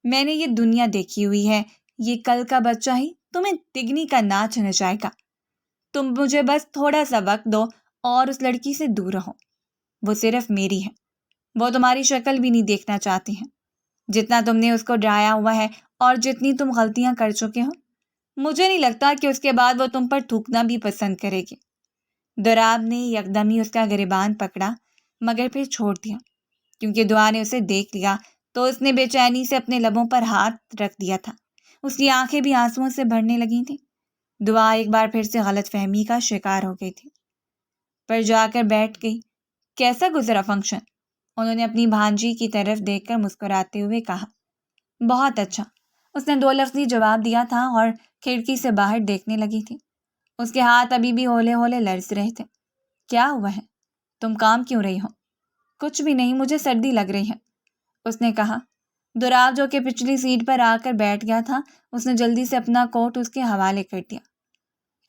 میں نے یہ دنیا دیکھی ہوئی ہے۔ یہ کل کا بچہ ہی تمہیں تگنی کا ناچ نچائے گا۔ تم مجھے بس تھوڑا سا وقت دو اور اس لڑکی سے دور رہو۔ وہ صرف میری ہے۔ وہ تمہاری شکل بھی نہیں دیکھنا چاہتی ہیں۔ جتنا تم نے اس کو ڈرایا ہوا ہے اور جتنی تم غلطیاں کر چکے ہو، مجھے نہیں لگتا کہ اس کے بعد وہ تم پر تھوکنا بھی پسند کرے گی۔ دوراب نے یکدم ہی اس کا گریبان پکڑا مگر پھر چھوڑ دیا، کیونکہ دعا نے اسے دیکھ لیا تو اس نے بے چینی سے اپنے لبوں پر ہاتھ رکھ دیا تھا۔ اس کی آنکھیں بھی آنسوؤں سے بھرنے لگی تھیں۔ دعا ایک بار پھر سے غلط فہمی کا شکار ہو گئی تھی، پر جا کر بیٹھ گئی۔ کیسا گزرا فنکشن؟ انہوں نے اپنی بھانجی کی طرف دیکھ کر مسکراتے ہوئے کہا۔ بہت اچھا، اس نے 2 لفظی جواب دیا تھا اور کھڑکی سے باہر دیکھنے لگی تھی۔ اس کے ہاتھ ابھی بھی ہولے ہولے لرز رہے تھے۔ کیا ہوا ہے؟ تم کام کیوں رہی ہو؟ کچھ بھی نہیں، مجھے سردی لگ رہی ہے، اس نے کہا۔ دوراب جو کہ پچھلی سیٹ پر آ کر بیٹھ گیا تھا، اس نے جلدی سے اپنا کوٹ اس کے حوالے کر دیا۔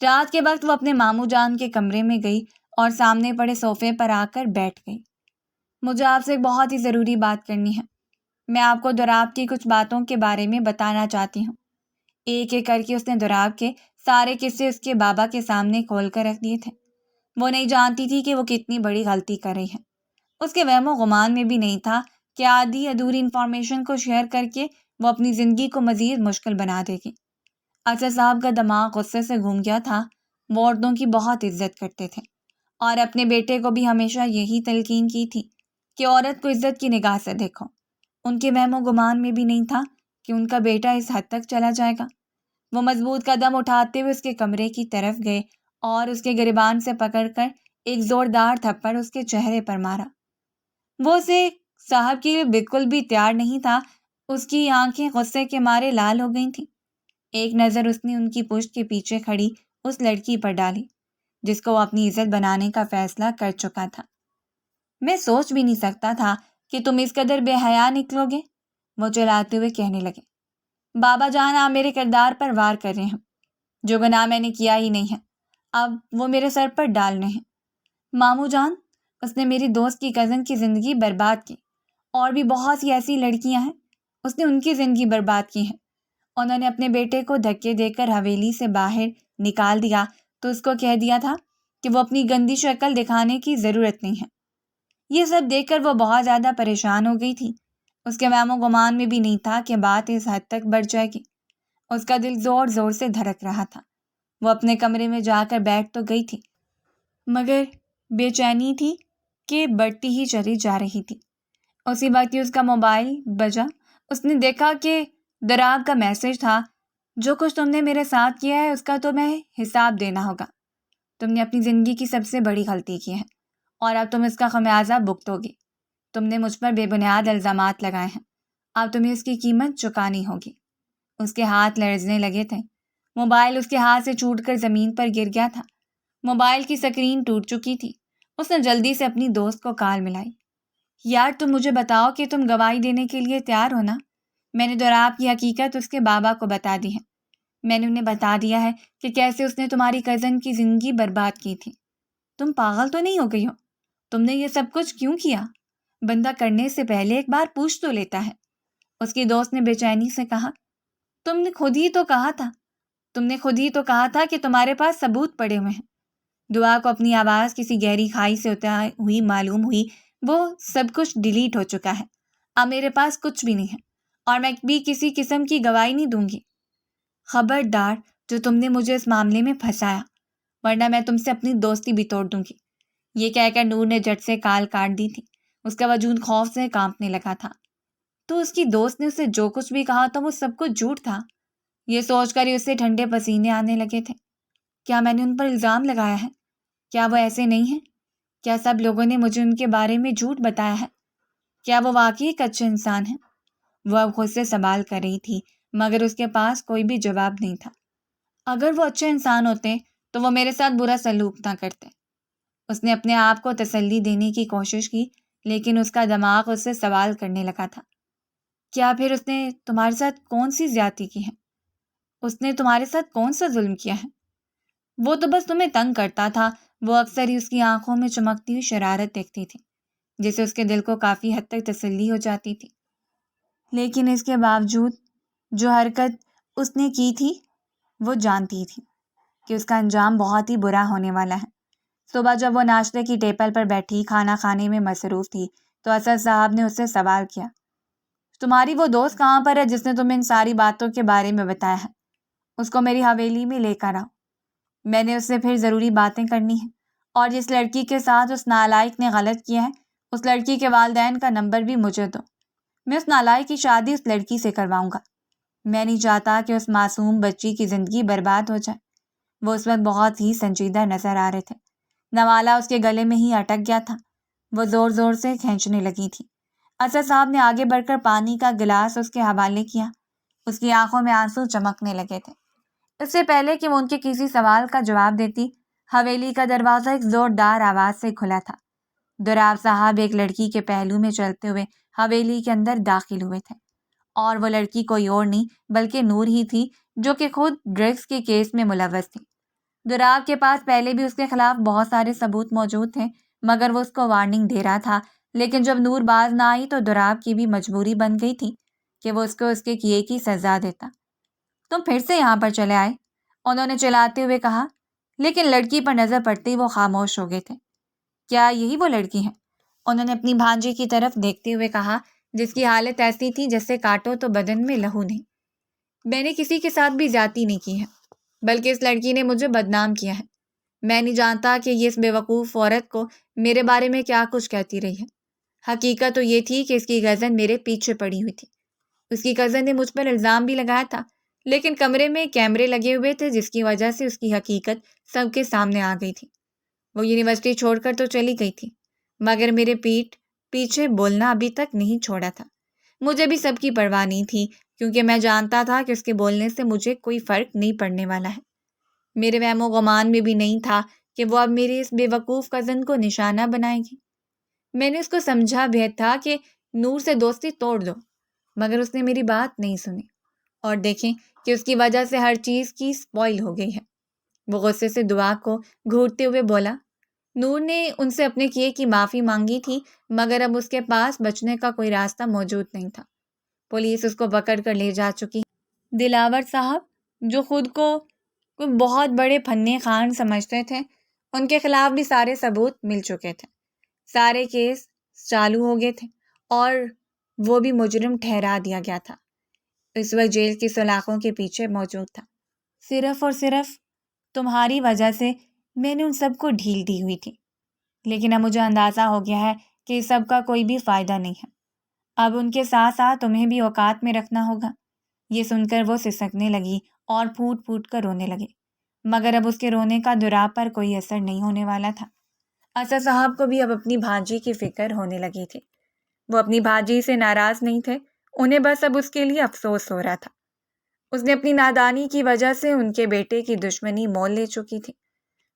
رات کے وقت وہ اپنے ماموں جان کے کمرے میں گئی اور سامنے پڑے صوفے پر آ کر بیٹھ گئی۔ مجھے آپ سے ایک بہت ہی ضروری بات کرنی ہے۔ میں آپ کو دوراب کی کچھ باتوں کے بارے میں بتانا چاہتی ہوں۔ ایک ایک کر کے اس نے دوراب کے سارے قصے اس کے بابا کے سامنے کھول کر رکھ دیے تھے۔ وہ نہیں جانتی تھی کہ وہ کتنی بڑی غلطی کر رہی ہے۔ اس کے وہم و گمان میں بھی نہیں تھا کہ آدھی ادھوری انفارمیشن کو شیئر کر کے وہ اپنی زندگی کو مزید مشکل بنا دے گی۔ اسد صاحب کا دماغ غصے سے گھوم گیا تھا۔ وہ عورتوں کی بہت عزت کرتے تھے اور اپنے بیٹے کو بھی ہمیشہ یہی تلقین کی تھی کہ عورت کو عزت کی نگاہ سے دیکھو۔ ان کے وہم و گمان میں بھی نہیں تھا کہ ان کا بیٹا اس حد تک چلا جائے گا۔ وہ مضبوط قدم اٹھاتے ہوئے اس کے کمرے کی طرف گئے اور اس کے گریبان سے پکڑ کر ایک زوردار تھپڑ اس کے چہرے پر مارا۔ وہ اسے صاحب کے لیے بالکل بھی تیار نہیں تھا۔ اس کی آنکھیں غصے کے مارے لال ہو گئی تھیں۔ ایک نظر اس نے ان کی پشت کے پیچھے کھڑی اس لڑکی پر ڈالی جس کو وہ اپنی عزت بنانے کا فیصلہ کر چکا تھا۔ میں سوچ بھی نہیں سکتا تھا کہ تم اس قدر بے حیا نکلو گے، وہ چلاتے ہوئے کہنے لگے۔ بابا جان، آپ میرے کردار پر وار کر رہے ہیں۔ جو گناہ میں نے کیا ہی نہیں ہے اب وہ میرے سر پر ڈالنے ہیں۔ ماموں جان، اس نے میری دوست کی کزن کی زندگی برباد کی، اور بھی بہت سی ایسی لڑکیاں ہیں اس نے ان کی زندگی برباد کی ہیں۔ انہوں نے اپنے بیٹے کو دھکے دے کر حویلی سے باہر نکال دیا تو اس کو کہہ دیا تھا کہ وہ اپنی گندی شکل دکھانے کی ضرورت نہیں ہے۔ یہ سب دیکھ کر وہ بہت زیادہ پریشان ہو گئی تھی۔ اس کے وہم و گمان میں بھی نہیں تھا کہ بات اس حد تک بڑھ جائے گی۔ اس کا دل زور زور سے دھڑک رہا تھا۔ وہ اپنے کمرے میں جا کر بیٹھ تو گئی تھی مگر بے چینی تھی کہ بڑھتی ہی چلی جا رہی تھی۔ اسی وقت ہی اس کا موبائل بجا۔ اس نے دیکھا کہ دوراب کا میسج تھا۔ جو کچھ تم نے میرے ساتھ کیا ہے اس کا تو میں حساب دینا ہوگا۔ تم نے اپنی زندگی کی سب سے بڑی غلطی کی ہے اور اب تم اس کا خمیازہ بھگتو گی۔ تم نے مجھ پر بے بنیاد الزامات لگائے ہیں، اب تمہیں اس کی قیمت چکانی ہوگی۔ اس کے ہاتھ لرزنے لگے تھے۔ موبائل اس کے ہاتھ سے چھوٹ کر زمین پر گر گیا تھا۔ موبائل کی سکرین ٹوٹ چکی تھی۔ اس نے جلدی سے اپنی دوست کو کال ملائی۔ یار، تم مجھے بتاؤ کہ تم گواہی دینے کے لیے تیار ہو نا؟ میں نے دوراب کی حقیقت اس کے بابا کو بتا دی ہے۔ میں نے انہیں بتا دیا ہے کہ کیسے اس نے تمہاری کزن کی زندگی برباد کی تھی۔ تم پاگل تو نہیں ہو گئی ہو؟ تم نے یہ سب کچھ کیوں کیا؟ بندہ کرنے سے پہلے ایک بار پوچھ تو لیتا ہے، اس کی دوست نے بے چینی سے کہا۔ تم نے خود ہی تو کہا تھا کہ تمہارے پاس ثبوت پڑے ہوئے ہیں۔ دعا کو اپنی آواز کسی گہری کھائی سے اتر ہوئی معلوم ہوئی۔ وہ سب کچھ ڈیلیٹ ہو چکا ہے، اب میرے پاس کچھ بھی نہیں ہے اور میں بھی کسی قسم کی گواہی نہیں دوں گی۔ خبردار جو تم نے مجھے اس معاملے میں پھنسایا، ورنہ میں تم سے اپنی دوستی بھی توڑ دوں گی۔ یہ کہہ کر نور نے جٹ سے کال کاٹ دی تھی۔ اس کا وجود خوف سے کانپنے لگا تھا۔ تو اس کی دوست نے اسے جو کچھ بھی کہا تھا وہ سب کچھ جھوٹ تھا؟ یہ سوچ کر ہی اسے ٹھنڈے پسینے آنے لگے تھے۔ کیا میں نے ان پر الزام لگایا ہے؟ کیا وہ ایسے نہیں ہیں؟ کیا سب لوگوں نے مجھے ان کے بارے میں جھوٹ بتایا ہے؟ کیا وہ واقعی ایک اچھے انسان ہیں؟ وہ اب خود سے سوال کر رہی تھی، مگر اس کے پاس کوئی بھی جواب نہیں تھا۔ اگر وہ اچھے انسان ہوتے تو وہ میرے ساتھ برا سلوک نہ کرتے۔ اس نے اپنے آپ کو تسلی دینے کی کوشش کی، لیکن اس کا دماغ اس سے سوال کرنے لگا تھا۔ کیا پھر اس نے تمہارے ساتھ کون سی زیادتی کی ہے؟ اس نے تمہارے ساتھ کون سا ظلم کیا ہے؟ وہ تو بس تمہیں تنگ کرتا تھا۔ وہ اکثر ہی اس کی آنکھوں میں چمکتی ہوئی شرارت دیکھتی تھی، جس سے اس کے دل کو کافی حد تک تسلی ہو جاتی تھی۔ لیکن اس کے باوجود جو حرکت اس نے کی تھی، وہ جانتی تھی کہ اس کا انجام بہت ہی برا ہونے والا ہے۔ صبح جب وہ ناشتے کی ٹیبل پر بیٹھی کھانا کھانے میں مصروف تھی تو اسد صاحب نے اس سے سوال کیا، تمہاری وہ دوست کہاں پر ہے جس نے تمہیں ان ساری باتوں کے بارے میں بتایا ہے؟ اس کو میری حویلی میں لے کر آؤ، میں نے اس سے پھر ضروری باتیں کرنی ہیں۔ اور جس لڑکی کے ساتھ اس نالائق نے غلط کیا ہے، اس لڑکی کے والدین کا نمبر بھی مجھے دو۔ میں اس نالائق کی شادی اس لڑکی سے کرواؤں گا۔ میں نہیں چاہتا کہ اس معصوم بچی کی زندگی برباد ہو جائے۔ وہ اس وقت بہت ہی سنجیدہ نظر آ رہے تھے۔ نوالا اس کے گلے میں ہی اٹک گیا تھا۔ وہ زور زور سے کھینچنے لگی تھی۔ اسد صاحب نے آگے بڑھ کر پانی کا گلاس اس کے حوالے کیا۔ اس کی آنکھوں میں آنسو چمکنے لگے تھے۔ اس سے پہلے کہ وہ ان کے کسی سوال کا جواب دیتی، حویلی کا دروازہ ایک زوردار آواز سے کھلا تھا۔ دوراب صاحب ایک لڑکی کے پہلو میں چلتے ہوئے حویلی کے اندر داخل ہوئے تھے، اور وہ لڑکی کوئی اور نہیں بلکہ نور ہی تھی، جو کہ خود ڈرگس کے کیس میں ملوث تھی۔ دوراب کے پاس پہلے بھی اس کے خلاف بہت سارے ثبوت موجود تھے، مگر وہ اس کو وارننگ دے رہا تھا۔ لیکن جب نور باز نہ آئی تو دوراب کی بھی مجبوری بن گئی تھی کہ وہ اس کو اس کے کیے کی سزا دیتا۔ تم پھر سے یہاں پر چلے آئے، انہوں نے چلاتے ہوئے کہا، لیکن لڑکی پر نظر پڑتے ہی وہ خاموش ہو گئے تھے۔ کیا یہی وہ لڑکی ہے؟ انہوں نے اپنی بھانجی کی طرف دیکھتے ہوئے کہا، جس کی حالت ایسی تھی جیسے کاٹو تو بدن میں لہو نہیں۔ میں نے کسی کے ساتھ بھی زیادتی نہیں کی ہے، بلکہ اس لڑکی نے مجھے بدنام کیا ہے۔ میں نہیں جانتا کہ یہ اس بے وقوف عورت کو میرے بارے میں کیا کچھ کہتی رہی ہے۔ حقیقت تو یہ تھی کہ اس کی کزن میرے پیچھے پڑی ہوئی تھی۔ اس کی کزن نے مجھ پر الزام بھی لگایا تھا، لیکن کمرے میں کیمرے لگے ہوئے تھے، جس کی وجہ سے اس کی حقیقت سب کے سامنے آ گئی تھی۔ وہ یونیورسٹی چھوڑ کر تو چلی گئی تھی، مگر میرے پیچھے بولنا ابھی تک نہیں چھوڑا تھا۔ مجھے بھی سب کی پرواہ نہیں تھی، کیونکہ میں جانتا تھا کہ اس کے بولنے سے مجھے کوئی فرق نہیں پڑنے والا ہے۔ میرے وہم و گمان میں بھی نہیں تھا کہ وہ اب میری اس بے وقوف کزن کو نشانہ بنائے گی۔ میں نے اس کو سمجھا بھی تھا کہ نور سے دوستی توڑ دو، مگر اس نے میری بات نہیں سنی، اور دیکھیں کہ اس کی وجہ سے ہر چیز کی سپوائل ہو گئی ہے۔ وہ غصے سے دعا کو گھورتے ہوئے بولا، نور نے ان سے اپنے کیے کی معافی مانگی تھی، مگر اب اس کے پاس بچنے کا کوئی راستہ موجود نہیں تھا۔ پولیس اس کو پکڑ کر لے جا چکی۔ دلاور صاحب، جو خود کو بہت بڑے فنی خان سمجھتے تھے، ان کے خلاف بھی سارے ثبوت مل چکے تھے۔ سارے کیس چالو ہو گئے تھے اور وہ بھی مجرم ٹھہرا دیا گیا تھا۔ اس وقت جیل کی سلاخوں کے پیچھے موجود تھا۔ صرف اور صرف تمہاری وجہ سے میں نے ان سب کو ڈھیل دی ہوئی تھی، لیکن اب مجھے اندازہ ہو گیا ہے کہ اس سب کا کوئی بھی فائدہ نہیں ہے۔ اب ان کے ساتھ ساتھ تمہیں بھی اوقات میں رکھنا ہوگا۔ یہ سن کر وہ سسکنے لگی اور پھوٹ پھوٹ کر رونے لگے، مگر اب اس کے رونے کا دوراب پر کوئی اثر نہیں ہونے والا تھا۔ اسد صاحب کو بھی اب اپنی بھانجی کی فکر ہونے لگی تھی۔ وہ اپنی بھانجی سے ناراض نہیں تھے، انہیں بس اب اس کے لیے افسوس ہو رہا تھا۔ اس نے اپنی نادانی کی وجہ سے ان کے بیٹے کی دشمنی مول لے چکی تھی۔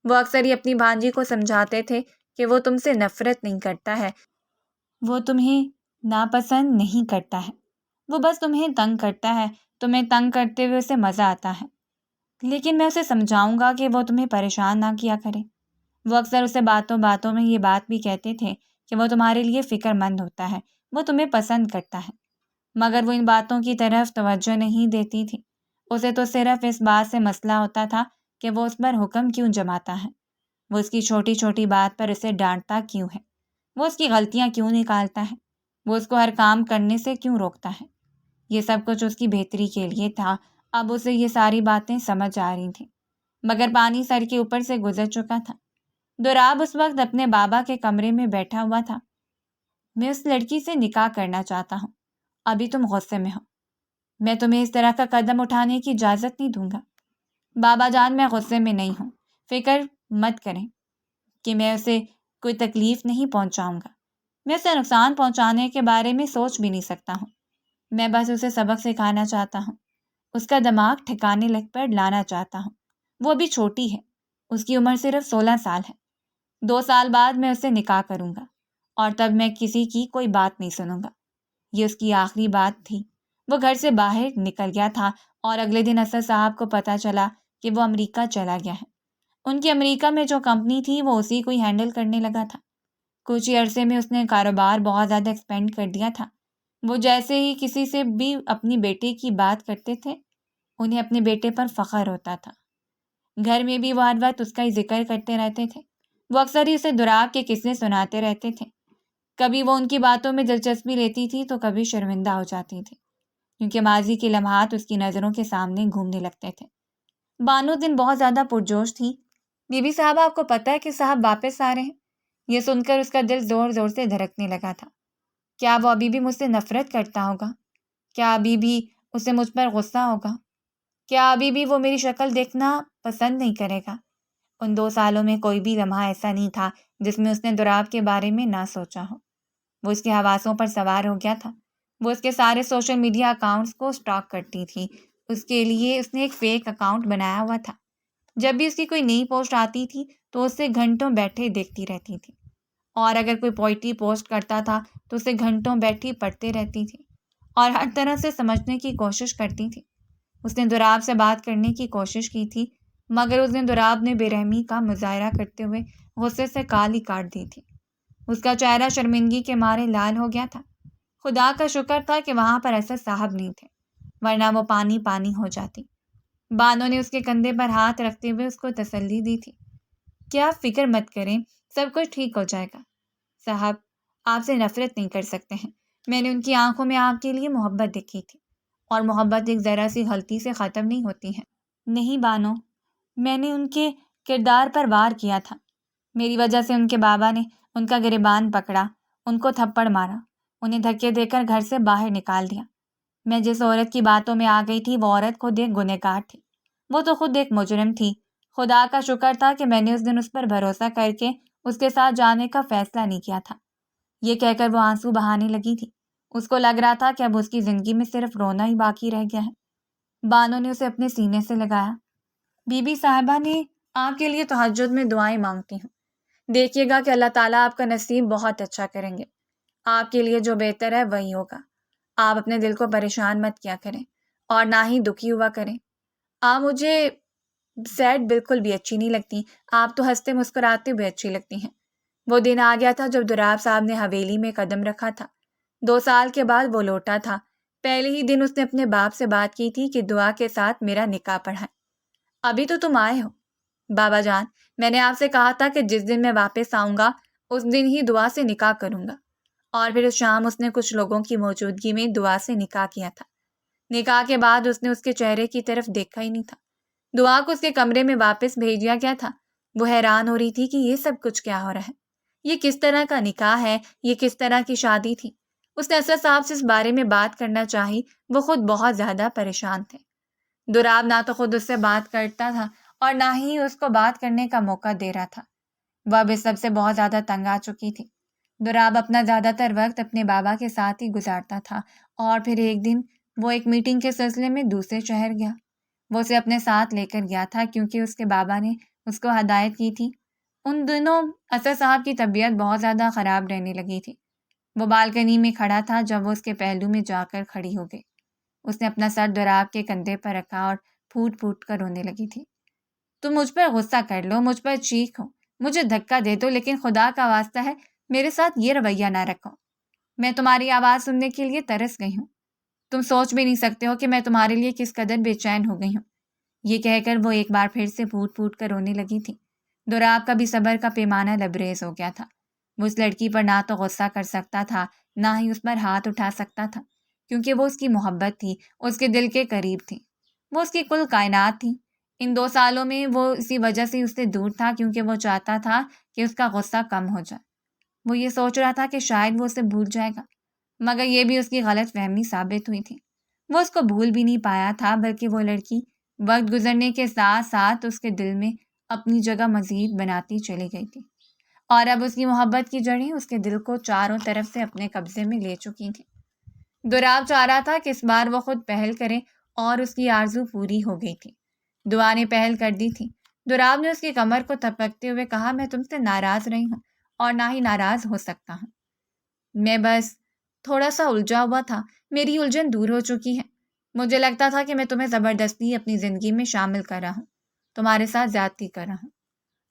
وہ اکثر ہی اپنی بھانجی کو سمجھاتے تھے کہ وہ تم سے نفرت نہیں کرتا ہے، وہ تمہیں ناپسند نہیں کرتا ہے، وہ بس تمہیں تنگ کرتا ہے، تمہیں تنگ کرتے ہوئے اسے مزہ آتا ہے۔ لیکن میں اسے سمجھاؤں گا کہ وہ تمہیں پریشان نہ کیا کرے۔ وہ اکثر اسے باتوں باتوں میں یہ بات بھی کہتے تھے کہ وہ تمہارے لیے فکر مند ہوتا ہے، وہ تمہیں پسند کرتا ہے، مگر وہ ان باتوں کی طرف توجہ نہیں دیتی تھی۔ اسے تو صرف اس بات سے مسئلہ ہوتا تھا کہ وہ اس پر حکم کیوں جماتا ہے۔ وہ اس کی چھوٹی چھوٹی بات پر اسے ڈانٹتا کیوں ہے؟ وہ اس کی غلطیاں کیوں نکالتا ہے؟ وہ اس کو ہر کام کرنے سے کیوں روکتا ہے؟ یہ سب کچھ اس کی بہتری کے لیے تھا۔ اب اسے یہ ساری باتیں سمجھ آ رہی تھیں، مگر پانی سر کے اوپر سے گزر چکا تھا۔ دوراب اس وقت اپنے بابا کے کمرے میں بیٹھا ہوا تھا۔ میں اس لڑکی سے نکاح کرنا چاہتا ہوں۔ ابھی تم غصے میں ہو، میں تمہیں اس طرح کا قدم اٹھانے کی اجازت نہیں دوں گا۔ بابا جان، میں غصے میں نہیں ہوں، فکر مت کریں کہ میں اسے کوئی تکلیف نہیں پہنچاؤں گا۔ میں اسے نقصان پہنچانے کے بارے میں سوچ بھی نہیں سکتا ہوں۔ میں بس اسے سبق سکھانا چاہتا ہوں، اس کا دماغ ٹھکانے لگ پر لانا چاہتا ہوں۔ وہ ابھی چھوٹی ہے، اس کی عمر صرف 16 سال ہے۔ 2 سال بعد میں اسے نکاح کروں گا اور تب میں کسی کی کوئی بات نہیں سنوں گا۔ یہ اس کی آخری بات تھی۔ وہ گھر سے باہر نکل گیا تھا اور اگلے دن اسد صاحب کو پتہ چلا کہ وہ امریکہ چلا گیا ہے۔ ان کی امریکہ میں جو کمپنی تھی وہ اسی کو ہی ہینڈل کرنے لگا تھا۔ کچھ ہی عرصے میں اس نے کاروبار بہت زیادہ ایکسپینڈ کر دیا تھا۔ وہ جیسے ہی کسی سے بھی اپنی بیٹے کی بات کرتے تھے، انہیں اپنے بیٹے پر فخر ہوتا تھا۔ گھر میں بھی وہ ہر وقت اس کا ہی ذکر کرتے رہتے تھے۔ وہ اکثر ہی اسے دوراب کے قصے سناتے رہتے تھے۔ کبھی وہ ان کی باتوں میں دلچسپی لیتی تھی تو کبھی شرمندہ ہو جاتی تھی، کیونکہ ماضی کے لمحات اس کی نظروں کے سامنے گھومنے لگتے تھے۔ بانو دن بہت زیادہ پرجوش تھی۔ بی بی صاحبہ، آپ کو پتہ ہے کہ صاحب واپس آ رہے ہیں؟ یہ سن کر اس کا دل زور زور سے دھڑکنے لگا تھا۔ کیا وہ ابھی بھی مجھ سے نفرت کرتا ہوگا؟ کیا ابھی بھی اسے مجھ پر غصہ ہوگا؟ کیا ابھی بھی وہ میری شکل دیکھنا پسند نہیں کرے گا؟ ان 2 سالوں میں کوئی بھی لمحہ ایسا نہیں تھا جس میں اس نے دوراب کے بارے میں نہ سوچا ہو۔ وہ اس کے حواسوں پر سوار ہو گیا تھا۔ وہ اس کے سارے سوشل میڈیا اکاؤنٹس کو سٹاک کرتی تھی۔ اس کے لیے اس نے ایک فیک اکاؤنٹ بنایا ہوا تھا۔ جب بھی اس کی کوئی نئی پوسٹ آتی تھی تو اسے گھنٹوں بیٹھے دیکھتی رہتی تھی، اور اگر کوئی پوئٹری پوسٹ کرتا تھا تو اسے گھنٹوں بیٹھی پڑھتے رہتی تھی اور ہر طرح سے سمجھنے کی کوشش کرتی تھی۔ اس نے دوراب سے بات کرنے کی کوشش کی تھی، مگر اس نے دوراب نے بے رحمی کا مظاہرہ کرتے ہوئے غصے سے کالی کاٹ دی تھی۔ اس کا چہرہ شرمندگی کے مارے لال ہو گیا تھا۔ خدا کا شکر تھا کہ وہاں پر اسد صاحب نہیں تھے، ورنہ وہ پانی پانی ہو جاتی۔ بانو نے اس کے کندھے پر ہاتھ رکھتے ہوئے اس کو تسلی دی تھی۔ کیا فکر مت کریں، سب کچھ ٹھیک ہو جائے گا۔ صاحب، آپ سے نفرت نہیں کر سکتے ہیں۔ میں نے ان کی آنکھوں میں آپ کے لیے محبت دیکھی تھی، اور محبت ایک ذرا سی غلطی سے ختم نہیں ہوتی ہے۔ نہیں بانو، میں نے ان کے کردار پر وار کیا تھا۔ میری وجہ سے ان کے بابا نے ان کا گریبان پکڑا، ان کو تھپڑ مارا، انہیں دھکے دے کر گھر سے باہر نکال دیا۔ میں جس عورت کی باتوں میں آ گئی تھی وہ عورت خود ایک گنہگار تھی، وہ تو خود ایک مجرم تھی۔ خدا کا شکر تھا کہ میں نے اس دن اس پر بھروسہ کر کے اس کے ساتھ جانے کا فیصلہ نہیں کیا تھا۔ یہ کہہ کر وہ آنسو بہانے لگی تھی۔ اس کو لگ رہا تھا کہ اب اس کی زندگی میں صرف رونا ہی باقی رہ گیا ہے۔ بانو نے اسے اپنے سینے سے لگایا۔ بی بی صاحبہ نے آپ کے لیے تہجد میں دعائیں مانگتی ہوں۔ دیکھیے گا کہ اللہ تعالیٰ آپ کا نصیب بہت اچھا کریں گے۔ آپ کے لیے جو بہتر ہے وہی ہوگا۔ آپ اپنے دل کو پریشان مت کیا کریں اور نہ ہی دکھی ہوا کریں۔ آپ مجھے سیڈ بالکل بھی اچھی نہیں لگتی، آپ تو ہنستے مسکراتے ہوئے اچھی لگتی ہیں۔ وہ دن آ گیا تھا جب دوراب صاحب نے حویلی میں قدم رکھا تھا۔ 2 سال کے بعد وہ لوٹا تھا۔ پہلے ہی دن اس نے اپنے باپ سے بات کی تھی کہ دعا کے ساتھ میرا نکاح پڑھائیں۔ ابھی تو تم آئے ہو بابا جان، میں نے آپ سے کہا تھا کہ جس دن میں واپس آؤں گا اس دن ہی دعا سے نکاح کروں گا، اور پھر اس شام اس نے کچھ لوگوں کی موجودگی میں دعا سے نکاح کیا تھا۔ نکاح کے بعد اس نے اس کے چہرے کی طرف دیکھا ہی نہیں تھا۔ دعا کو اس کے کمرے میں واپس بھیج دیا گیا تھا۔ وہ حیران ہو رہی تھی کہ یہ سب کچھ کیا ہو رہا ہے، یہ کس طرح کا نکاح ہے، یہ کس طرح کی شادی تھی۔ اس نے اسد صاحب سے اس بارے میں بات کرنا چاہی، وہ خود بہت زیادہ پریشان تھے۔ دوراب نہ تو خود اس سے بات کرتا تھا اور نہ ہی اس کو بات کرنے کا موقع دے رہا تھا۔ وہ اب اس سب سے بہت زیادہ تنگ آ چکی تھی۔ دوراب اپنا زیادہ تر وقت اپنے بابا کے ساتھ ہی گزارتا تھا، اور پھر ایک دن وہ ایک میٹنگ کے سلسلے میں دوسرے شہر گیا۔ وہ اسے اپنے ساتھ لے کر گیا تھا کیونکہ اس کے بابا نے اس کو ہدایت کی تھی۔ ان دنوں اسد صاحب کی طبیعت بہت زیادہ خراب رہنے لگی تھی۔ وہ بالکنی میں کھڑا تھا جب وہ اس کے پہلو میں جا کر کھڑی ہو گئی۔ اس نے اپنا سر دوراب کے کندھے پر رکھا اور پھوٹ پھوٹ کر رونے لگی تھی۔ تم مجھ پر غصہ کر لو، مجھ پر چیخو، مجھے دھکا دے دو، لیکن خدا کا واسطہ ہے میرے ساتھ یہ رویہ نہ رکھو۔ میں تمہاری آواز سننے کے لیے ترس گئی ہوں۔ تم سوچ بھی نہیں سکتے ہو کہ میں تمہارے لیے کس قدر بے چین ہو گئی ہوں۔ یہ کہہ کر وہ ایک بار پھر سے پھوٹ پھوٹ کر رونے لگی تھی۔ دوراب کا بھی صبر کا پیمانہ لبریز ہو گیا تھا۔ وہ اس لڑکی پر نہ تو غصہ کر سکتا تھا، نہ ہی اس پر ہاتھ اٹھا سکتا تھا، کیونکہ وہ اس کی محبت تھی، اس کے دل کے قریب تھی، وہ اس کی کل کائنات تھی۔ ان 2 سالوں میں وہ اسی وجہ سے اس سے دور تھا، کیونکہ وہ چاہتا تھا کہ اس کا غصہ کم ہو جائے۔ وہ یہ سوچ رہا تھا کہ شاید وہ اسے بھول جائے گا، مگر یہ بھی اس کی غلط فہمی ثابت ہوئی تھی۔ وہ اس کو بھول بھی نہیں پایا تھا، بلکہ وہ لڑکی وقت گزرنے کے ساتھ ساتھ اس کے دل میں اپنی جگہ مزید بناتی چلی گئی تھی، اور اب اس کی محبت کی جڑیں اس کے دل کو چاروں طرف سے اپنے قبضے میں لے چکی تھیں۔ دوراب چاہ رہا تھا کہ اس بار وہ خود پہل کرے، اور اس کی آرزو پوری ہو گئی تھی۔ دعا نے پہل کر دی تھی۔ دوراب نے اس کی کمر کو تھپکتے ہوئے کہا، میں تم سے ناراض نہیں ہوں اور نہ ہی ناراض ہو سکتا ہوں۔ میں بس تھوڑا سا الجھا ہوا تھا، میری الجھن دور ہو چکی ہے۔ مجھے لگتا تھا کہ میں تمہیں زبردستی اپنی زندگی میں شامل کر رہا ہوں، تمہارے ساتھ زیادتی کر رہا ہوں۔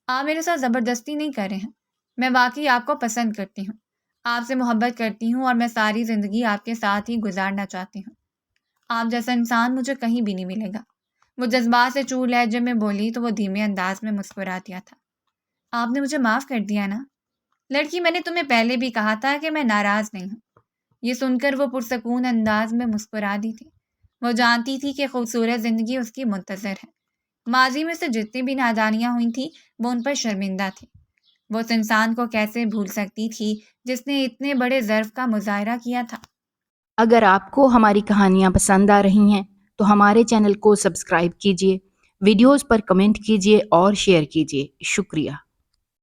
آپ میرے ساتھ زبردستی نہیں کر رہے ہیں، میں واقعی آپ کو پسند کرتی ہوں، آپ سے محبت کرتی ہوں، اور میں ساری زندگی آپ کے ساتھ ہی گزارنا چاہتی ہوں۔ آپ جیسا انسان مجھے کہیں بھی نہیں ملے گا۔ وہ جذبات سے چور لہجے میں بولی تو وہ دھیمے انداز میں مسکرا دیا تھا۔ آپ نے مجھے معاف کر دیا نا؟ لڑکی، میں نے تمہیں پہلے بھی کہا تھا کہ میں ناراض نہیں ہوں۔ یہ سن کر وہ پرسکون انداز میں مسکرا دی تھی۔ وہ جانتی تھی کہ خوبصورت زندگی اس کی منتظر ہے۔ ماضی میں سے جتنی بھی نادانیاں ہوئی تھیں وہ ان پر شرمندہ تھی۔ وہ اس انسان کو کیسے بھول سکتی تھی جس نے اتنے بڑے ظرف کا مظاہرہ کیا تھا۔ اگر آپ کو ہماری کہانیاں پسند آ رہی ہیں تو ہمارے چینل کو سبسکرائب کیجیے، ویڈیوز پر کمنٹ کیجیے اور شیئر کیجیے۔ شکریہ۔